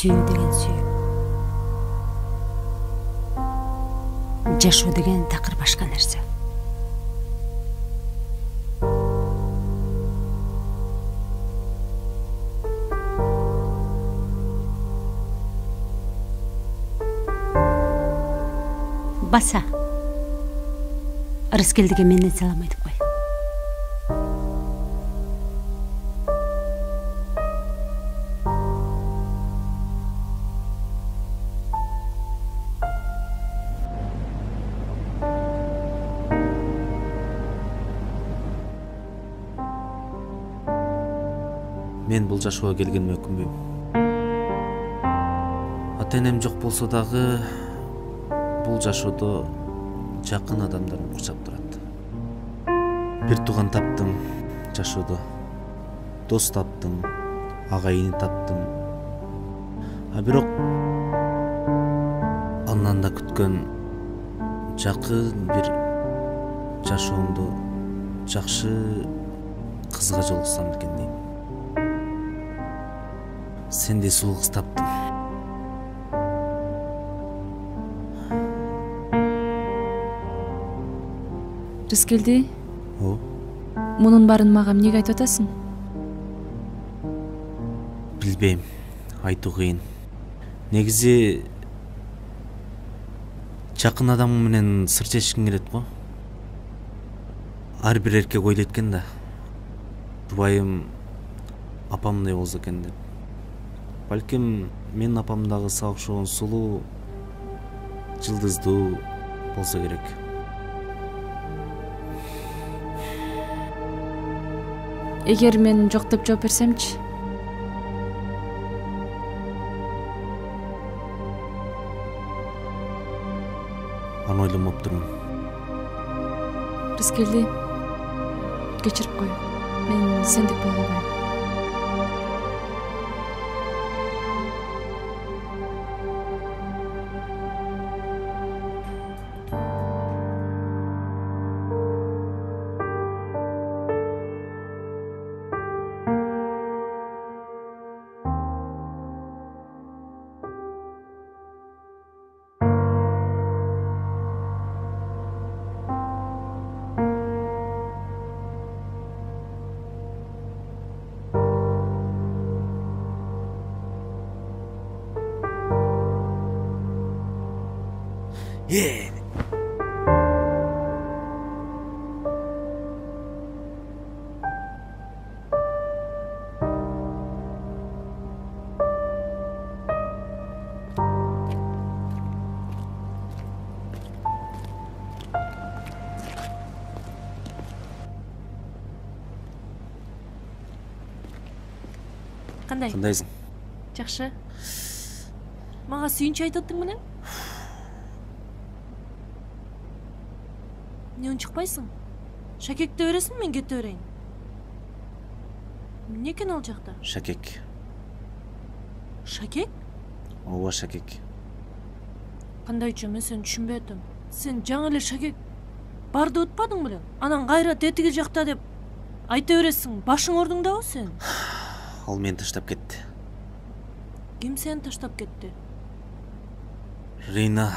Сүйүү деген сүйүү. Жашоо деген такыр башка нерсе. Баса. Рыскелдиге менден салам айтып кой. Мен бул жашоого келгениме өкүнбөйм. Ата-энем жок болсо дагы бул жашоодо жакын адамдарым курчап турат. Бир тууган таптым жашоодо. Дос таптым, агайын таптым. Бирок андан да күткөн жакын бир жашоомдо жакшы кызга жолуксам экен дейм. Сендей сулуу кыз таптым. Рыскелди? О? Мунун баарын мага эмнеге айтып атасың? Билбейм, айтуу кыйын. Негизи жакын адам менен сыр чечишкиң келет го. Ар бир эркек ойлойт экен да. Жубайым апамдай болсо экен деп. Балким менин апам дагы сага окшогон сулуу, жылдыздуу болсо керек. Эгер мен жок деп жооп берсемчи? Аны ойломоптурмун. Рыскелди, кечирип кой. Мен сендик боло албайм. кандай? Кандайсың? Жакшы. Мага сүйүнчү айтып аттың белең? Не унчукпайсың? Шакекте бересиң, мен кете берейин. Эмне экен ал жакта? Шакек. Шакек? Ооба, шакек. Кандайча, мен сени түшүнбөй атам. Сен жаңы эле шакек бар деп атпадың белең? Анан кайра тетиги жакта деп айта бересиң. Башың ордуңдабы сен? Ал мени таштап кетти. Ким сени таштап кетти? Рина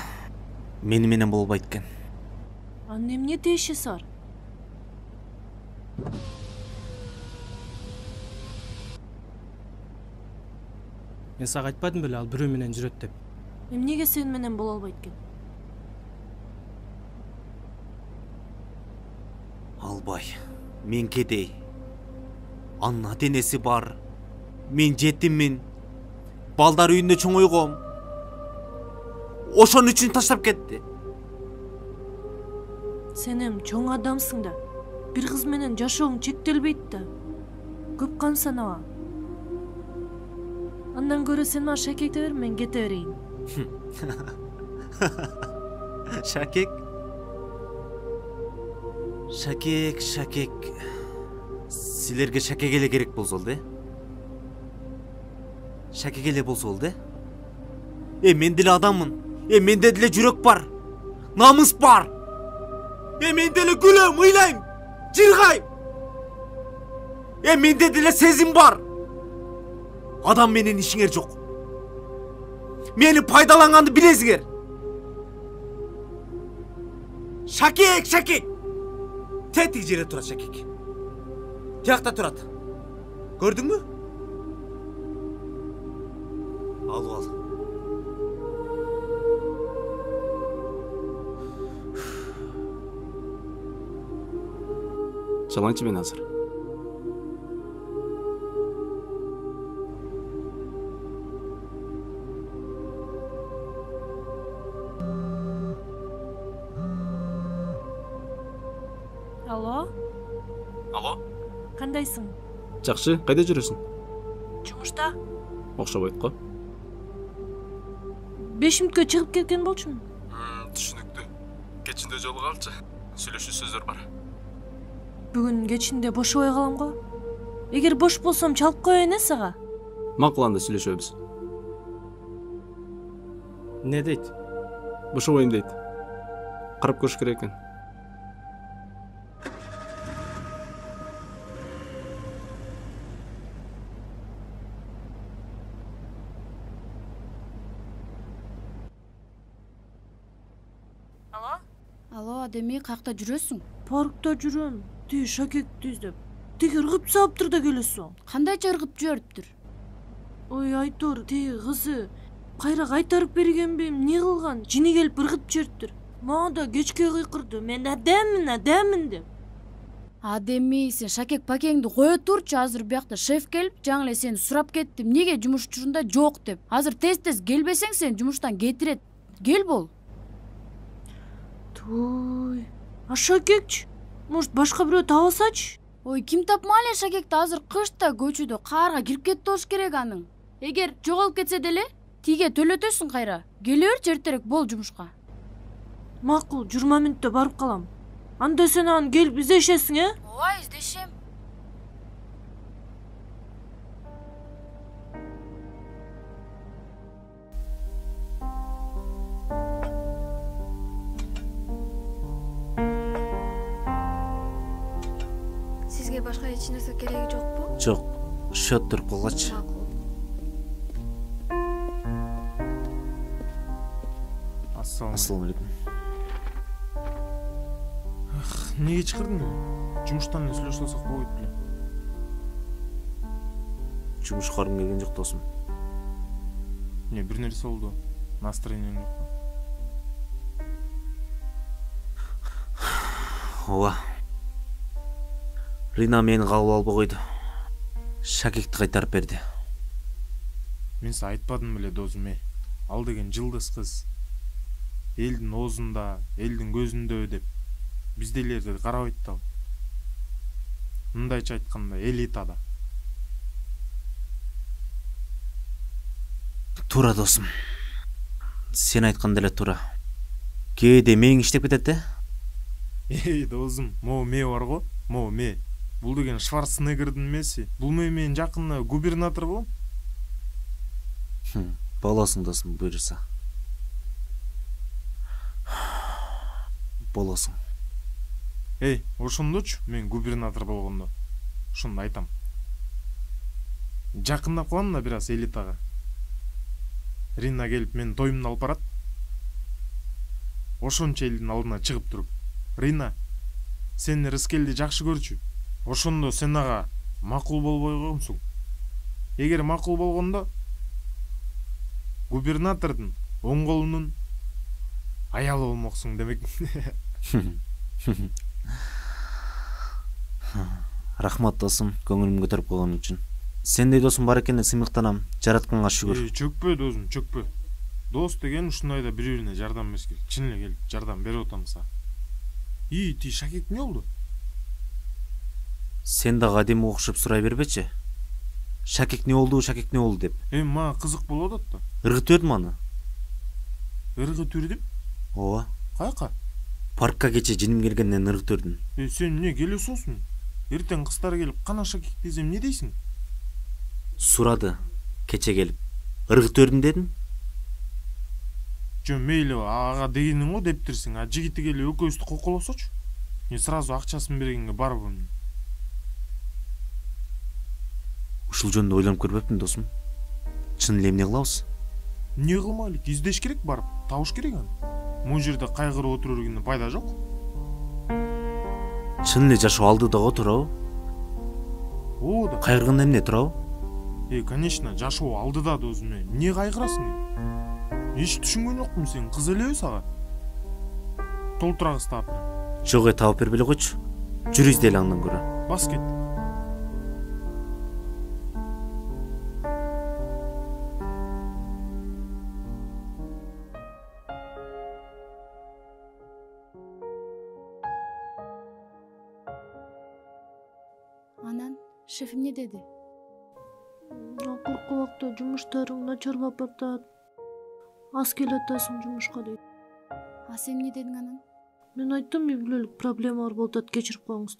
мени менен болбойт экен. Анын эмне тиешеси бар? Мен сага айтпадым беле ал бирөө менен жүрөт деп. Эмнеге сен менен боло албайт экен? Албай. Мен кетей. Анын ата-энеси бар. Мен жетиммин. Балдар үйүндө чоңойгом. Ошон үчүн таштап кетти. Сен эми чоң адамсың да. Бир кыз менен жашооң чектелбейт да. Көп кан санаба. Андан көрө сен мага шакекти бер, мен кете берейин. Шакек? Шакек. Силерге шакек эле керек болсо болду, Шакек эле болсо болду, мен деле адаммын. Менде деле жүрөк бар. Намыс бар. Мен деле күлөм, ыйлайм, жыргайм. Менде деле сезим бар. Адам менен ишиңер жок. Мени пайдаланганды билесиңер. Шакек. Тетиги жерде турат шакек. Тиякта турат. Көрдүңбү? Алып ал. Чалаңчы мен азыр. Алло? Кандайсың? Жакшы, кайда жүрөсүң? Жумушта. Окшобойт го. 5 мүнөткө чыгып кеткен болчумун. Түшүнүктүү. Кечинде жолугалчы. Сүйлөшүү сөздөр бар. Бүгүн кечинде бошобой калам го. Эгер бош болсом чалып коеюн сага. Макул, анда сүйлөшөбүз. Не дейт? Бошобойм дейт. Карап көрүш керек экен. Алло, адеми каякта жүрөсүң? Паркта жүрөм. Тиги шакекти издеп. Тиги ыргып салыптыр да келесиң. Кандайча ыргып жибериптир? Ой, айтор, тиги кызы кайра кайтарып бергенби, эмне кылган? Жини келип ыргытып жибериптир. Мага да кечке кыйкырды. Мен адеммин деп. Адеми, сен шакек пакеңди кое турчу, азыр биякта шеф келип, жаңы эле сени сурап кетти. Эмнеге жумуш учурунда жок деп. Азыр тез келбесең сен жумуштан кетирет. Кел бол. Туй. А шакекчи? Может, башка бирөө табылсачы? Ой, ким тапмак эле шакекти? Азыр кышта көчүдө каарга кирип кетти болуш керек анын. Эгер жоголуп кетсе деле, тиге төлөтөсүң кайра. Келе бер, чертерек бол жумушка. Макул, 20 мүнөттө барып калам. Анда сен аны келип издешесиң, Ооба, издешем. Сизге башка эч нерсе кереги жокпу? Жок. Счет туруп калгачы. Ассалам алейкум. Неге чакырдың? Жумуштан эле сүйлөшүп алсак болбойт беле? Жумуш карым келген жок досум. Не, бир нерсе болду. Настроениең жокпу? Ооба. Рина мени кабыл албай койду. Шакекти кайтарып берди. Мен сага айтпадым беле досум, ал деген жылдыз кыз. Элдин оозунда, элдин көзүндө деп. Биздейлерди карабайт да. Мындайча айтканда элитада. Туура досум. Сен айткан деле туура. Кээде мээң иштеп кетет да? Досум, могу ме бар го? Могу ме. Бул деген Шварценеггердин меси. Бул менен жакында губернатор болом. Болосуң досум, буйруса. Болосуң. Ошондочу мен губернатор болгондо ошондо айтам. Жакындап калам да бир аз элитага. Рина келип мен тоюмду алып барат. Ошончо элдин алдына чыгып туруп, Рина, сен Рыскелди жакшы көрчү. Ошондо сен ага макул болбой койгонсуң. Эгер макул болгондо губернатордун оң колунун аялы болмоксуң демек. Рахмат досум, көңүлүмдү көтөрүп койгон үчүн. Сендей досум бар экенине сыймыктанам. Жаратканга шүгүр. Чөкпө досум, чөкпө. Дос деген ушундайда бири-бирине жардам бериш керек. Чын эле келип жардам берип атамса. Ти Шакек эмне болду? Сен дагы адеме окшоп сурай бербечи. Шакек не болду деп. Мага кызык болуп атат да. Ыргытып аны. Ыргытып? Ооба. Каяка? Паркка кече жиним келгенден ыргытып. Сен эмне келесиңсиң? Эртең кыздар келип, кана Шакек десем эмне дейсиң? Сурады. Кече келип. Ыргытып дедим. Жөн мейли ага дегениң го дептирсиң, а жигити келип экөөбүздү коколосочу. Мен сразу акчасын бергенге барбын. Ушул жөнүндө ойлонуп көрбөпмүн досум. Чын эле эмне кылабыз? Эмне кылмайлык, издеш керек барып, табыш керек аны. Могу жерде кайгырып отурургенде пайда жок. Чын эле жашоо алдыдагы туурабы? Оода. Кайгырганда эмне турабы? Конечно, жашоо алдыда досум. Эмне кайгырасың? Эч түшүнгөн жокмун, сен кыз элеби сага? Толтурагыз таап. Жок, таап бербей эле койчу. Жүрү издейли андан көрө. Бас кет. Анан шеф эмне деди? Акыркы убакта жумуштарың начарлап атат. Аз келе атасың жумушка дейт. А сен эмне дедиң анан? Мен айттым, үй бүлөлүк проблемалар болуп атат, кечирип коюңуз.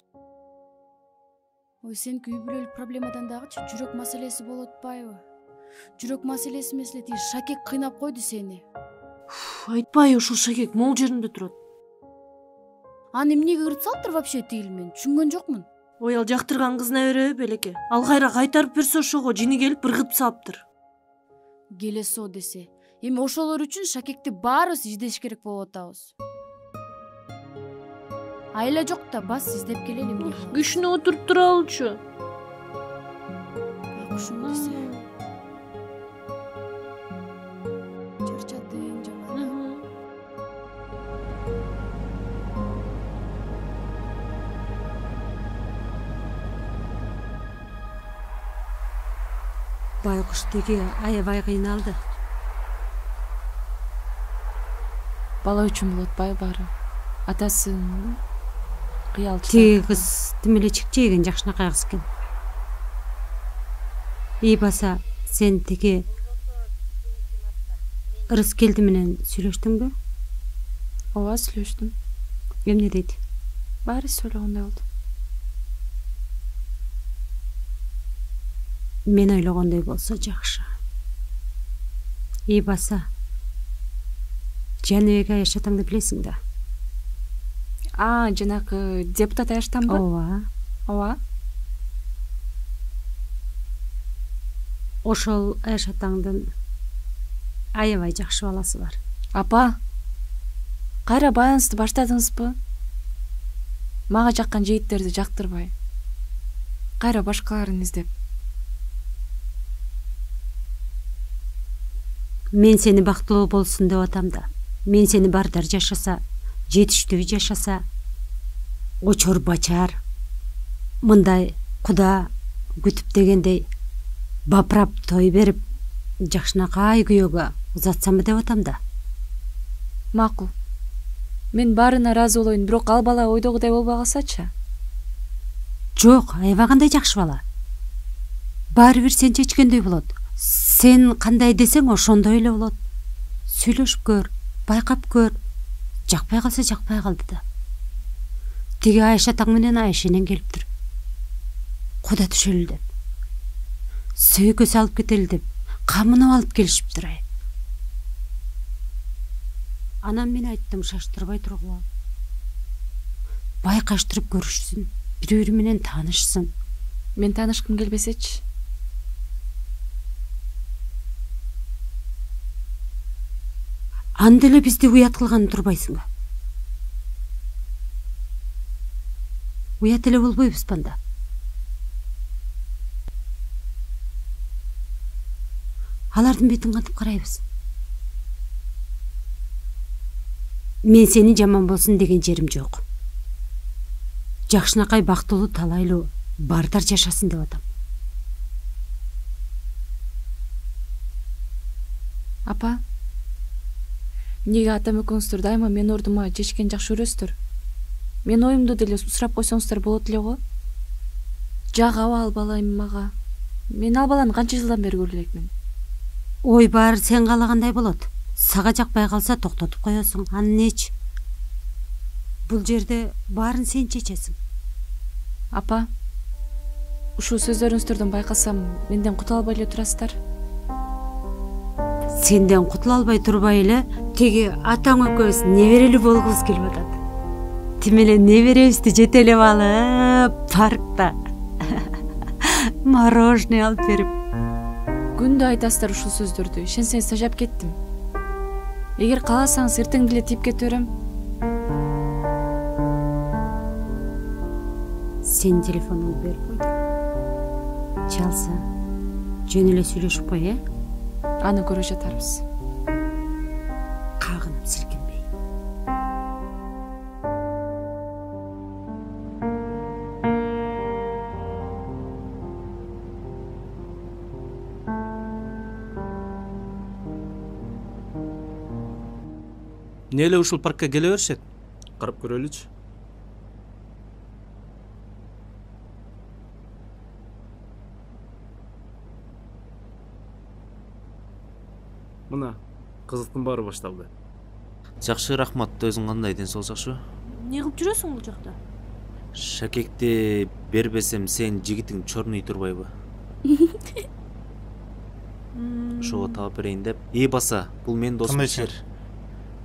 Сеники үй бүлөлүк проблемадан дагычы жүрөк маселеси болуп атпайбы? Жүрөк маселеси эмес эле тиги Шакек кыйнап койду сени. Айтпай, ушул Шакек могул жеринде турат. Аны эмнеге кырып салыптыр вообще тигил, мен түшүнгөн жокмун. Ой, ал жактырган кызына береби белеке. Ал кайра кайтарып берсе ошого жини келип ыргытып салыптыр. Келесо десе. Эми ошолор үчүн Шакекти баарыбыз издеш керек болуп атабыз. Айла жок да, бас издеп келели эмне. Күчүнө отуруп тура алчу. Ушуну десе. Чарчадың жаман. Байкуш теги аябай кыйналды. Бала үчүн болот баары. Атасы кыялчы. Теги кыз тимелечик жеген жакшынакай кыз экен. Баса, сен теги Рыскелди менен сүйлөштүңбү? Ооба, сүйлөштүм. Эмне дейт? Баары сүйлөгөндөй болду. Мен ойлогондой болсо жакшы. Баса, Жаныбек Аяшатаңды билесиң да? Жанакы депутат Аяштанбы? Ооба. Ошол Аяшатаңдын аябай жакшы баласы бар. Апа, кайра байланышты баштадыңызбы? Мага жаккан жигиттерди жактырбай, кайра башкаларын издеп. Мен сени бактылуу болсун деп атам да. Мен сени бардар жашаса, жетиштүү жашаса, очор бачар, мындай куда күтүп дегендей бапырап той берип, жакшынакай күйөөгө узатсамбы деп атам да. Макул. Мен баарына ыраазы болоюн, бирок ал бала ойдогудай болбой калсачы? Жок, аябагандай жакшы бала. Баары бир сен чечкендөй болот. Сен кандай десең ошондой эле болот. Сүйлөшүп көр, байкап көр. Жакпай калса жакпай калды да. Тиги Айша таң менен Айшенен келиптир. Куда түшөлү деп. Сөйкө салып кетели деп камынып алып келишиптир ай. Анан мен айттым шаштырбай тургула. Байкаштырып көрүшсүн, бири-бири менен таанышсын. Мен таанышкым келбесечи? Анда эле бизди уят кылган турбайсыңбы? Уят эле болбойбузбу анда? Алардын бетин кантип карайбыз? Мен сени жаман болсун деген жерим жок. Жакшынакай бактылуу талайлуу бардар жашасын деп атам. Апа, неге атам экөөңүздөр дайыма мен ордума жешкен жакшы көрөсүздөр? Мен оюмду деле сурап койсоңуздар болот эле го. Жак аба ал балайм мага. Мен ал баланы канча жылдан бери көрө элекмин. Ой бар, сен каалагандай болот. Сага жакпай калса токтотуп коесуң. Анын эч. Бул жерде баарын сен чечесиң. Апа, ушул сөздөрүңүздөрдөн байкасам, менден кутула албай эле турасыздар. Сенден кутула албай турбай эле теги атаң экөөбүз неберелүү болгубуз келип атат. Тим эле неберебизди жетелеп алып, паркта мороженое алып берип. Күндө айтасыздар ушул сөздөрдү. Ишенсеңиз тажап кеттим. Эгер кааласаңыз эртең деле тийип кете берем. Сен телефонуңду берип койдуң. Чалса, жөн эле сүйлөшүп кой, э? Аны көрө жатарбыз. Кагынып силкинбей. Эмне эле ушул паркка келе беришет? Карап көрөлүчү. Мына кызыктын баары башталды. Жакшы, рахмат. Өзүң кандай, ден соолук жакшыбы? Не кылып жүрөсүң бул жакта? Шакекти бербесем сен жигитиң чорный турбайбы? Ошого таап берейин деп. Баса, бул менин досум Шер.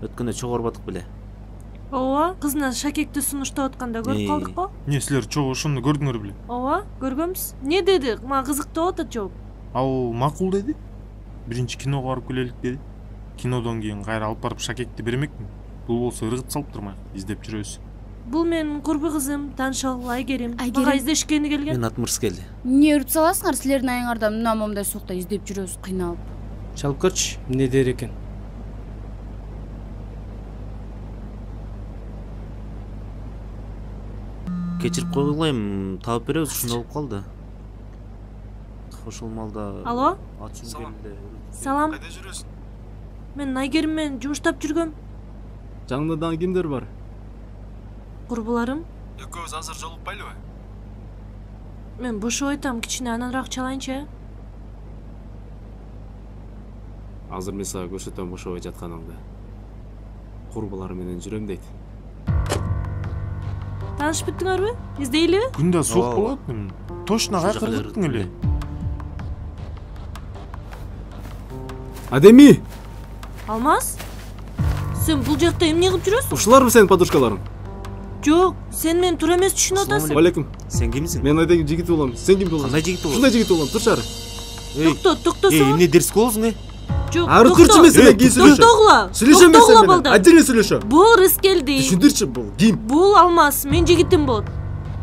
Өткөндө чогуу орбадык беле. Ооба, кызына шакекти сунуштап атканда көрүп калдык го. Эмне силер чогуу ошону көрдүңөр беле? Ооба, көргөнбүз. Не деди? Мага кызыктап атат жооп. Ал макул деди. Биринчи киного барып келелик деди. Кинодон кийин кайра алып барып шакекти бермекмин. Бул болсо ыргыт салып турмай, издеп жүрөбүз. Бул менин курбу кызым, таанышалы Айгерим. Мага издешкени келген. Мен атмырс келди. Эмне үрүп саласыңар? Силердин айыңарда мына момундай суукта издеп жүрөбүз, кыйналып. Чалып көрчү, эмне дер экен. Кечирип койгулайм, таап беребиз, ушундай болуп калды. Ошол малда. Алло? Ачым келди. Салам. Кайда жүрөсүң? Мен Айгерим менен жумуштап жүргөм. Жаңында дагы кимдер бар? Курбуларым. Экөөбүз азыр жолукпайлыбы? Мен бошоп айтам, кичине ананраак чалайынчы. Азыр мен сага көрсөтөм бошобой жатканыңды. Курбулар менен жүрөм дейт. Таанышып биттиңерби? Издейлиби? Күндө суук болот. Точно кайка ыргыттың эле. Адеми! Алмаз? Сен бул жакта эмне кылып жүрөсүң? Ушуларбы сенин подружкаларың? Жок, сен менен туура эмес түшүнүп атасың. Алейкум. Сен кимсиң? Мен айдагы жигит болом. Сен ким болосуң? Кандай жигит болосуң? Ушундай жигит болом. Турчу ары. Токтосоң. Эмне дерс болосуң, Жок, ары турчу мен сенен кийин сүйлөшөм. Токтогула. Сүйлөшөм мен сен менен. Отдельно сүйлөшөм. Бул Рыскелди. Түшүндүрчү бул. Ким? Бул Алмаз, мен жигитим болот.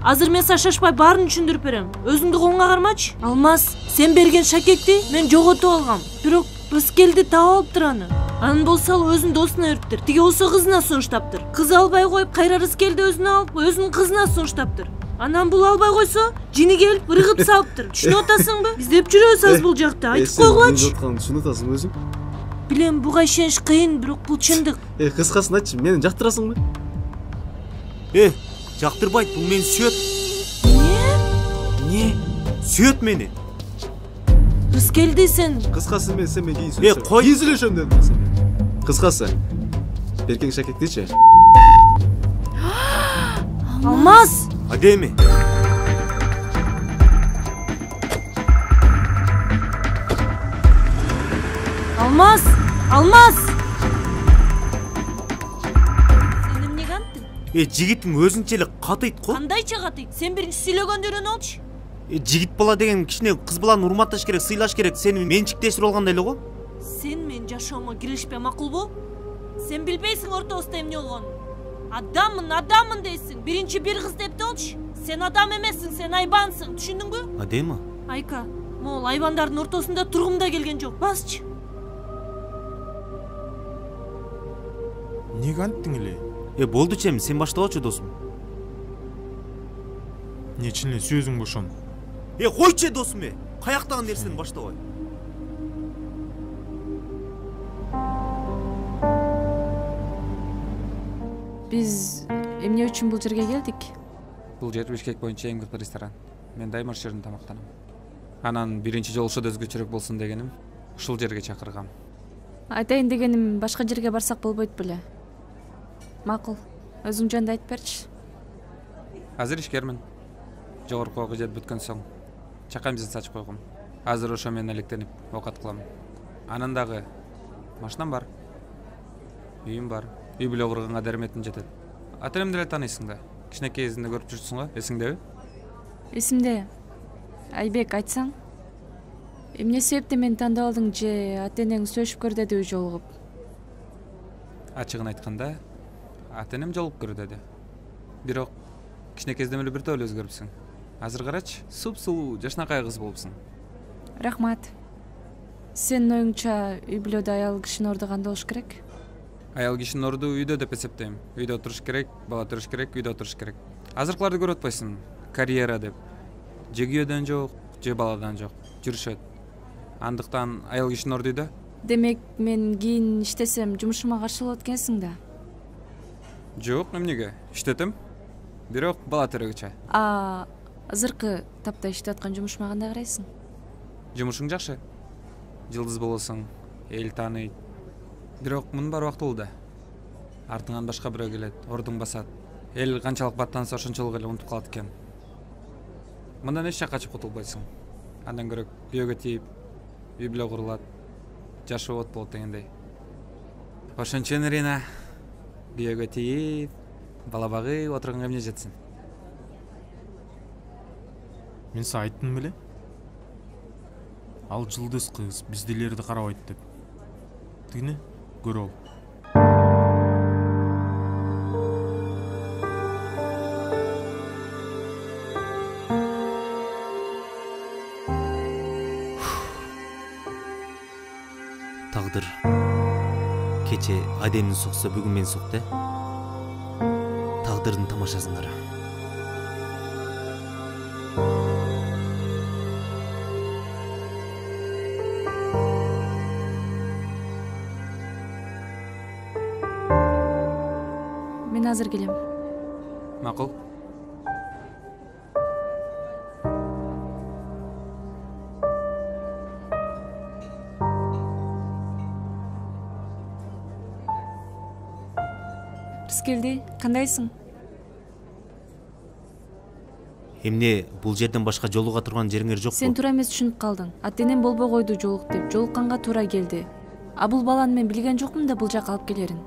Азыр мен сага шашпай баарын түшүндүрүп берем. Өзүңдү колуңа кармачы. Алмаз, сен берген шакекти мен жоготуп алгам. Бирок Рыскелди таап алыптыр аны. Анын болсо ал өзүнүн досуна бериптир. Тиги болсо кызына сунуштаптыр. Кыз албай коюп, кайра Рыскелди өзүнө алып, өзүнүн кызына сунуштаптыр. Анан бул албай койсо, жини келип ыргып салыптыр. Түшүнүп атасыңбы? Издеп жүрөбүз аз бул жакта. Айтып койгулачы. Түшүнүп атасың өзүң? Билем, буга ишениш кыйын, бирок бул чындык. Кыскасын айтчы, мени жактырасыңбы? Жактырбайт, бул мени сүйөт. Не? Сүйөт мени. Рыскелди сен. Кыскасы мен сен менен кийин сөйлөшөм. Кой. Кийин сүйлөшөм дедим сен. Кыскасы. Беркең Шакектичи. Алмаз. Адеми. Алмаз. Алмаз. Сен эмнеге анттың? Жигиттин өзүнчө эле катыйт го. Кандайча катыйт? Сен биринчи сүйлөгөндөрүн алчы. Жигит бала деген кичине кыз баланы урматташ керек, сыйлаш керек. Сени менчиктешип алгандай эле го. Сен мен жашоомо киришпе, макулбу? Сен билбейсиң ортобузда эмне болгонун. Адаммын дейсиң. Биринчи бир кыз деп болчу. Сен адам эмессиң, сен айбансың. Түшүндүңбү? Адема? Айка, могул айбандардын ортосунда тургум да келген жок. Басчы. Неге анттың эле? Болду чем, сен баштабачы досум. Не чын эле сөзүң бошон. Койчу досум, каяктагы нерсени баштабай. Биз эмне үчүн бул жерге келдик? Бул жер Бишкек боюнча эң көп ресторан. Мен дайыма ошол жерден тамактанам. Анан биринчи жолу ошол өзгөчөрөөк болсун дегеним ушул жерге чакыргам. Айтайын дегеним башка жерге барсак болбойт беле? Макул. Өзүң жөнүндө айтып берчи. Азыр ишкермин. Жогорку окуу жет бүткөн соң чакан бизнес ачып койгом. Азыр ошо менен электенип оокат кылам. Анан дагы машинам бар. Үйүм бар. Үй бүлө курганга дарметим жетет. Ата-энемди эле тааныйсың да. Кичинекей кезинде көрүп жүрсүң го, эсиңдеби? Эсимде. Айбек, айтсаң? Эмне себептен мени тандап алдың же ата-энең сөйлөшүп көр деди жолугуп? Ачыгын айтканда, ата-энем жолугуп көр деди. Бирок кичинекей кезден эле бир топ эле өзгөрүпсүң. Азыр карачы, суп-сулуу, жашнакай кыз болупсуң. Рахмат. Сенин оюңча үй бүлөдө аял кишинин орду кандай болуш керек? Аял кишинин орду үйдө деп эсептейм. Үйдө отуруш керек, бала төрүш керек, үйдө отуруш керек. Азыркыларды көрүп атпайсың, карьера деп. Же күйөөдөн жок, же баладан жок. Жүрүшөт. Андыктан аял кишинин орду үйдө. Демек, мен кийин иштесем жумушума каршы болот экенсиң да? Жок, эмнеге? Иштетем. Бирок бала төрөгүчө. Азыркы тапта иштеп аткан жумушума кандай карайсың? Жумушуң жакшы. Жылдыз болосуң, эл тааныйт. Бирок мунун баары убактылуу да. Артыңан башка бирөө келет, ордуң басат. Эл канчалык баттанса ошончолук эле унутуп калат экен. Мындан эч жакка качып кутулбайсың. Андан көрөк күйөөгө тийип, үй бүлө курулат, жашоо от болот дегендей. Ошон үчүн Рина күйөөгө тийип, бала багып отурганга эмне жетсин? Мен сага айттым беле? Ал жылдыз кыз биздилерди карабайт деп. Тигине көрө ал. Тагдыр кече Адемни сукса бүгүн мени сукты. Тагдырдын тамашасын кара. Мен азыр келем. Макул. Рыскелди, кандайсың? Эмне бул жерден башка жолуга турган жериңер жокпу? Сен туура эмес түшүнүп калдың. Ата-энем болбой койду жолук деп, жолукканга туура келди. Бул баланы мен билген жокмун да бул жака алып келерин.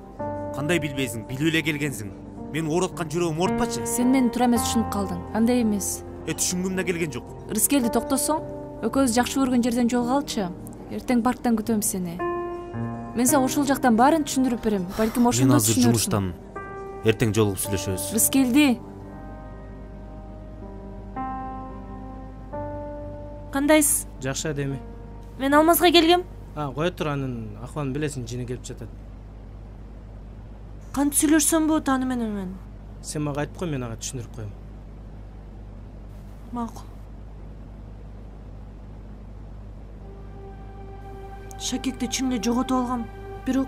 Кандай билбейсиң? Билип эле келгенсиң. Мен ооруткан жүрөгүм оорутпачы? Сен мени туура эмес түшүнүп калдың. Андай эмес. Түшүнгүм да келген жок. Рыскелди, токтосоң, экөөбүз жакшы көргөн жерден жолуга алчы. Эртең парктан күтөм сени. Мен сага ушул жактан баарын түшүндүрүп берем. Балким ошондо түшүнөрсүң. Мен азыр жумуштамын. Эртең жолугуп сүйлөшөбүз. Рыскелди. Кандайсыз? Жакшы Адеми. Мен Алмазга келгем. Кое тур, анын акыбалын билесиң, жини келип жатат. Кантип сүйлөшсөм болот аны менен мен? Сен мага айтып кой, мен ага түшүндүрүп коем. Макул. Шакекти чын эле жоготуп алгам. Бирок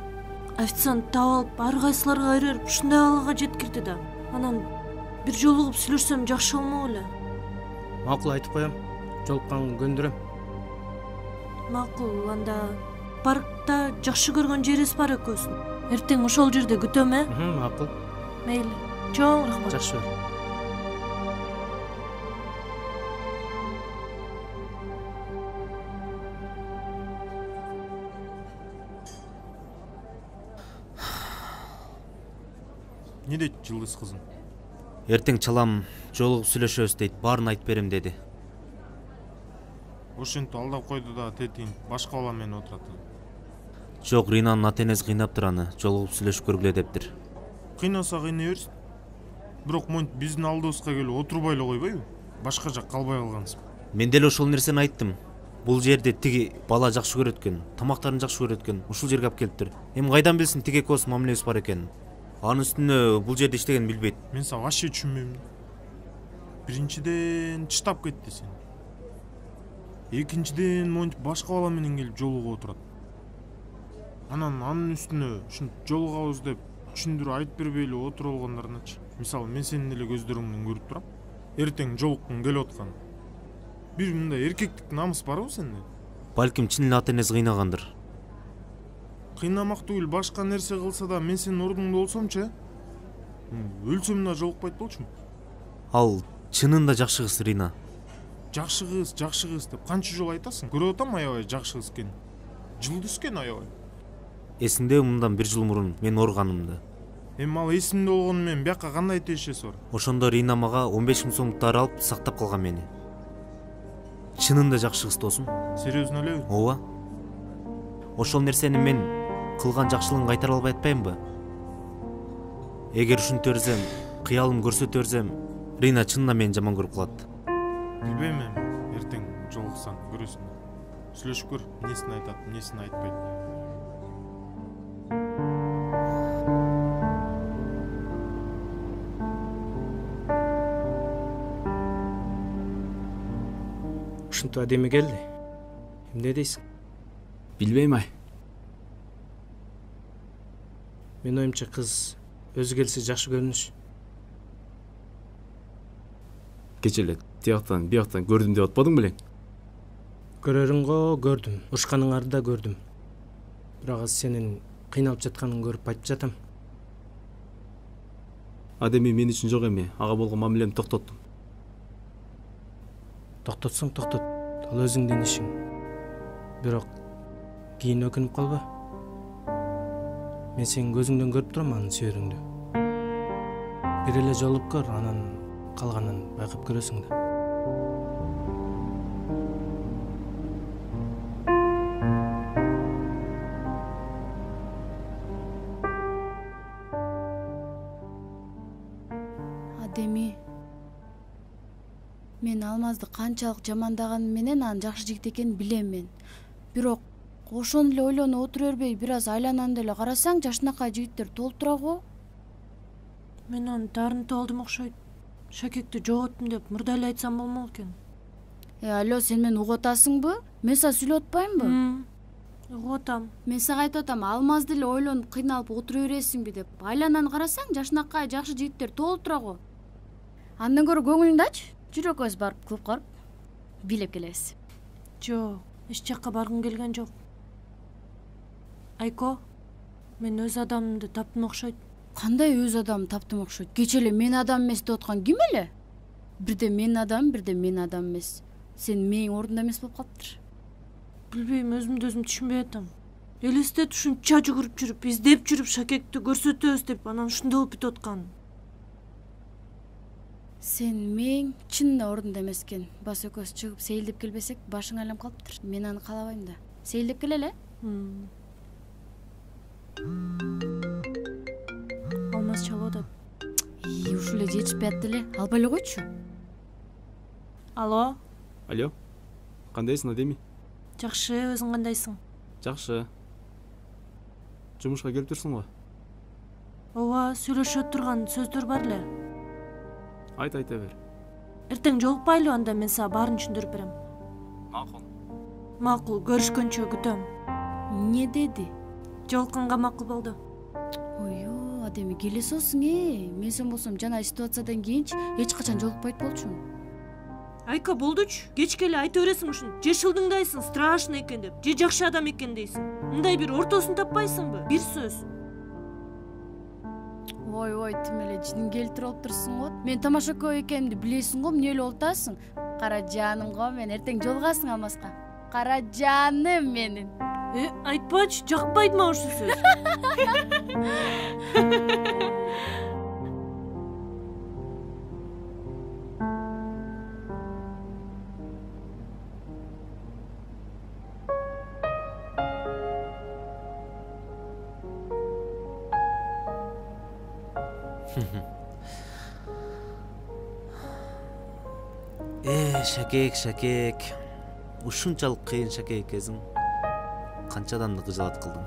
официант таап алып, ар кайсыларга айрып, ушундай алга жеткирди да. Анан бир жолугуп сүйлөшсөм жакшы болмок эле. Макул, айтып коем. Жолукканга көндүрөм. Макул, анда паркта жакшы көргөн жерибиз бар экөөбүздүн. Эртең ошол жерде күтөм, Макул. Мейли. Чоң рахмат. Жакшы бер. Не дейт Жылдыз кызым? Эртең чалам жолугуп сүйлөшөбүз дейт, баарын айтып берем деди. Ошентип алдап койду да тетин башка бала менен отурат. Жок, Ринанын ата энеси кыйнаптыр аны, жолугуп сүйлөшүп көргүлө дептир. Кыйнаса кыйнай берсин. Бирок монтип биздин алдыбызга келип отурбай эле койбойбу? Башка жак калбай калгансыз. Мен деле ошол нерсени айттым. Бул жерде тиги бала жакшы көрөт экен, тамактарын жакшы көрөт экен, ушул жерге алып келиптир. Эми кайдан билсин тиги экөөбүз мамилебиз бар экенин? Анын үстүнө бул жерде иштегенин билбейт. Мен сага вообще түшүнбөйм. Биринчиден чыштап кетти сен. Экинчиден монтип башка бала менен келип жолугуп отурат. Анын үстүнө ушинтип жолугабыз деп түшүндүрүп айтып бербей эле отуруп алгандарыначы. Мисалы, мен сенин эле көздөрүңдөн көрүп турам. Эртең жолуккун келип аткан. Бир мындай эркектик намыс барбы сенде? Балким чын эле ата энеси кыйнагандыр. Кыйнамак түгүл башка нерсе кылса да мен сенин ордуңда болсомчу, өлсөм да жолукпайт болчумун. Ал чынында жакшы кыз Рина. Жакшы кыз деп канча жол айтасың? Көрүп атам аябай жакшы кыз экен. Жылдыз экен аябай. Эсиңдеби мындан 1 жыл мурун мен ооруганымды? Эми ал эсимде болгону менен бияка кандай тиешеси бар? Ошондо Рина мага 15 000 сомдук дары алып сактап калган мени. Чынында жакшы кыз досум. Серьезно элеби? Ооба. Ошол нерсени мен кылган жакшылыгын кайтара албай атпаймынбы? Эгер ушинте берсем, кыялым көрсөтө берсем, Рина чынында мени жаман көрүп калат. Билбейм эми, эртең жолуксаң көрөсүң. Сүйлөшүп көр, эмнесин айтат, эмнесин айтпайт. Ушинтип адеми келди. Эмне дейсиң? Билбейм ай. Мен оюмча кыз өзү келсе жакшы көрүнүш. Кече эле тияктан бияктан көрдүм деп атпадың белең? Көрөрүңгө көрдүм, урушканыңарды да көрдүм. Бирок сенин кыйналып жатканыңды көрүп айтып жатам. Адеми мен үчүн жок эми, ага болгон мамилемди токтоттум. Токтотсоң токтот, ал өзүңдүн ишиң. Бирок кийин өкүнүп калба. Мен сенин көзүңдөн көрүп турам анын сүйөрүңдү. Бир эле жолуп көр, анан калганын байкап көрөсүң да. Адеми, мен Алмазды канчалык жамандаганы менен анын жакшы жигит экенин билем мен. Бирок ошону эле ойлонуп отура бербей, бир аз айланам деле карасаң, жашынакай жигиттер толуп турабы? Мен аны дарынтып алдым окшойт. Шакекти жоготтум деп мурда эле айтсам болмок экен. Алло, сен мени угуп атасыңбы? Мен сага сүйлөп атпаймынбы? Угуп атам. Мен сага айтып атам, Алмазды эле ойлонуп кыйналып отура бересиңби деп. Айлананы карасаң, жашынакай жакшы жигиттер толуп турабы? Андан көрө көңүлүңдү ач, жүрөкөбүз барып клубка барып бийлеп келебиз. Жок, эч жакка баргым келген жок. Айко, мен өз адамымды таптым окшойт. Кандай өз адамды таптым окшойт? Кече эле мен адам эмес деп аткан ким эле? Бирде мен адам, бирде мен адам эмес. Сен менин ордунда эмес болуп калыптыр. Билбейм, өзүмдү өзүм түшүнбөй атам. Элестет ушунча жүгүрүп жүрүп, издеп жүрүп Шакекти көрсөтөбүз деп, анан ушундай болуп бүтүп аткан. Сен мен чынында ордунда эмес экен. Бас экөөбүз чыгып сейилдеп келбесек, башың айланып калыптыр. Мен аны каалабайм да. Сейилдеп келели? Алмаз чалып атат. Ушул эле жетишпей атты эле. Албай эле койчу. Алло. Алло. Кандайсың Адеми? Жакшы, өзүң кандайсың? Жакшы. Жумушка келип турсуң го? Ооба, сүйлөшө турган сөздөр бар эле. Айта бер. Эртең жолукпайлы, анда мен сага баарын түшүндүрүп берем. Макул. Макул, көрүшкөнчө күтөм. Не деди? Жолукканга макул болду. Ою, Адеми келесиң Мен сен болсом жана ситуациядан кийинчи эч качан жолукпайт болчумун. Айка болдучу, кечке эле айта бересиң ушун. Же шылдыңдайсың, страшный экен деп, же жакшы адам экен дейсиң. Мындай бир ортосун таппайсыңбы? Бир сөз. Ой, тим эле жинин келтирип олтурсуң го. Мен тамаша көп экенимди билесиң го, эмне эле олтасың? Кара жаным го, мен эртең жолугасың алмаска. Кара жаным менин. Айтпачы, жакпайт мага ушул сөз. Шакек. Ушунчалык кыйын шакек экенсиң. Канча адамды кыжалат кылдың.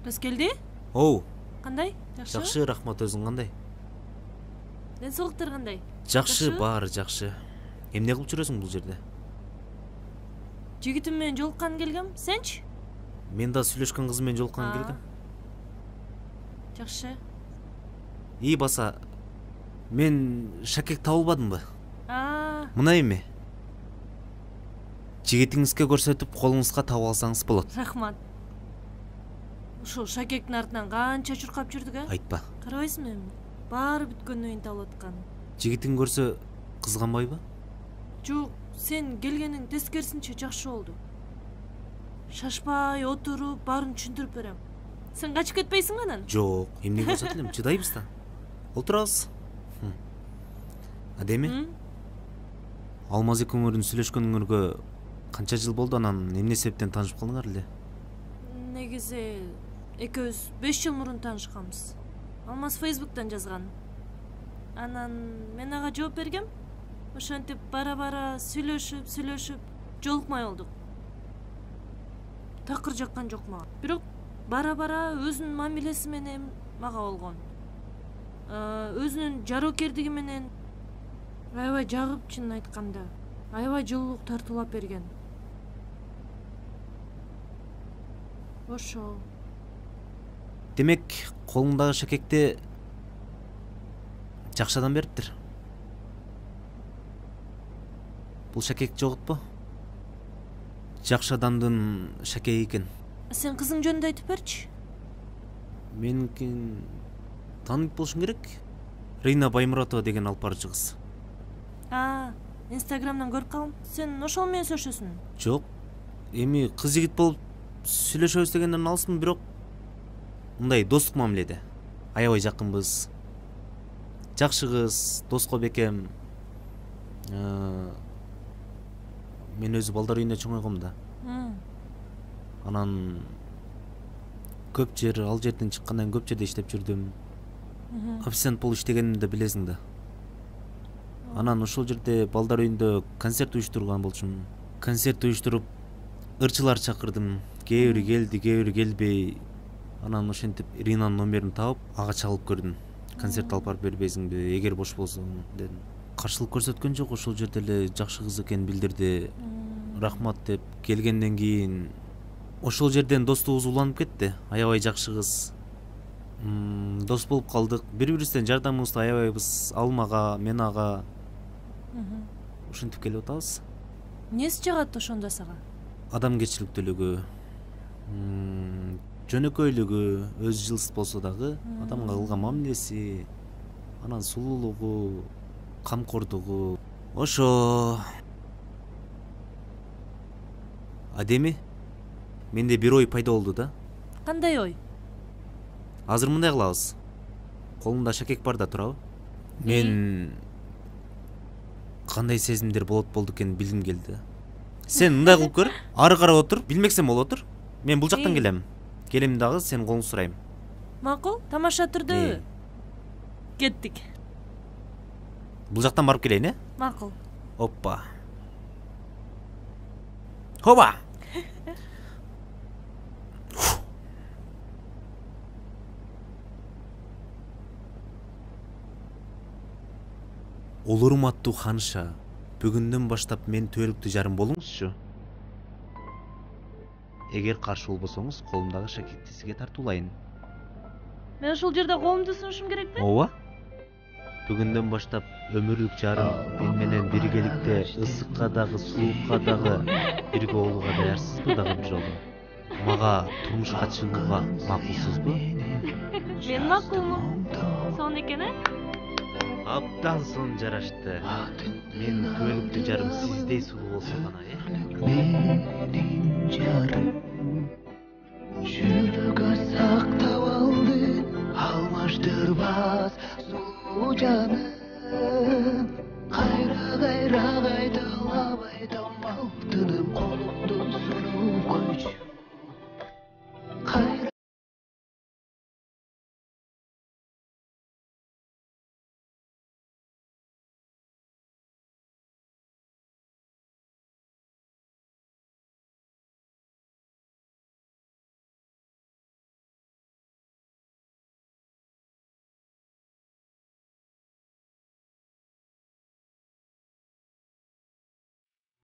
Раз келди? Оу. Кандай? Жакшы? Жакшы, рахмат, өзүң кандай? Ден соолуктар кандай? Жакшы, баары жакшы. Эмне кылып жүрөсүң бул жерде? Жигитим менен жолуккан келгем, сенчи? Мен да сүйлөшкөн кыз менен жолуккан келгем. Жакшы. Баса, мен шакек табылбадымбы? Мына эми. Жигитиңизге көрсөтүп, колуңузга таап алсаңыз болот. Рахмат. Ушул шакектин артынан канча чуркап жүрдүк, Айтпа. Карабайсыңбы эми? Баары бүткөндөн кийин табылып аткан. Жигитиң көрсө кызганбайбы? Жок, сен келгениң тескерисинче жакшы болду. Шашпай отуруп, баарын түшүндүрүп берем. Сен качып кетпейсиңби анан? Жок, эмне көрсөт элем, чыдайбыз да. Отурабыз. Адеми? Алмаз экөөңөрдүн сүйлөшкөнүңөргө канча жыл болду, анан эмне себептен таанышып калдыңар эле? Негизи экөөбүз 5 жыл мурун таанышканбыз. Алмаз Фейсбуктан жазган. Анан мен ага жооп бергем. Ошентип бара-бара сүйлөшүп, жолукмай болдук. Такыр жаккан жок мага. Бирок бара-бара өзүнүн мамилеси менен мага болгон. Өзүнүн жароокердиги менен аябай жагып, чынын айтканда. Аябай жылуулук тартуулап берген. Ошо. Демек, колуңдагы шакекти жакшы адам бериптир. Бул шакек жоготпу? Жакшы адамдын шакеги экен. Сен кызың жөнүндө айтып берчи. Меникин тааныйт болушуң керек. Рина Баймуратова деген алып барчу кыз. Инстаграмдан көрүп калдым. Сен ошол менен сүйлөшөсүң? Жок. Эми кыз жигит болуп сүйлөшөбүз дегенден алысмын, бирок мындай достук мамиледе. Аябай жакынбыз. Жакшы кыз, доска бекем. Мен өзү балдар үйүнө чоңойгом да. Анан көп жер, ал жерден чыккандан көп жерде иштеп жүрдүм. Официант болуп иштегенимди да билесиң да. Анан ошол жерде балдар үйүндө концерт уюштурган болчумун. Концерт уюштуруп, ырчылар чакырдым. Кээ бири келди, кээ бири келбей. Анан ошентип Ринанын номерин таап, ага чалып көрдүм. Концерт алып барып бербейсиңби, эгер бош болсоң дедим. Каршылык көрсөткөн жок, ошол жерде эле жакшы кыз экенин билдирди. Рахмат деп келгенден кийин ошол жерден достугубуз уланып кетти. Аябай жакшы кыз. Дос болуп калдык. Бири-бирибизден жардамыбызды аябайбыз. Ал мага, мен ага. Ушинтип келип атабыз. Эмнеси жагат ошондо сага? Адамгерчиликтүүлүгү, жөнөкөйлүгү, өз жылсыз болсо дагы адамга кылган мамилеси, анан сулуулугу, камкордугу. Ошо. Адеми, менде бир ой пайда болду да. Кандай ой? Азыр мындай кылабыз. Колумда шакек бар да турабы? Мен кандай сезимдер болду экенин билгим келди. Сен мындай кылып көр, ары карап отур, билмексем болуп отур. Мен бул жактан келем. Келем дагы сенин колуңду сурайм. Макул, тамаша түрдө. Кеттик. Бул жактан барып келейин, э? Макул. Оппа. Хоба. Олорум аттуу ханыша, бүгүндөн баштап мен түбөлүктүү жарым болуңузчу. Эгер каршы болбосоңуз, колумдагы шакекти сизге тартуулайын. Мен ушул жерде колумду сунушум керекпи? Ооба. Бүгүндөн баштап өмүрлүк жарым мен менен биргеликте ысыкка дагы, суукка дагы бирге болууга даярсызбы дагы бир жолу? Мага турмушка чыгууга макулсузбу? Мен макулмун. Сон экен, э? Абдан сон жарашты. Мен түбөлүктүү жарым сиздей сулуу болсо гана, э? Менин жарым жүрөгө сактап алды, алмаштырбас сулуу жаным. Кайра кайра кайталап айтам алтыным колумда.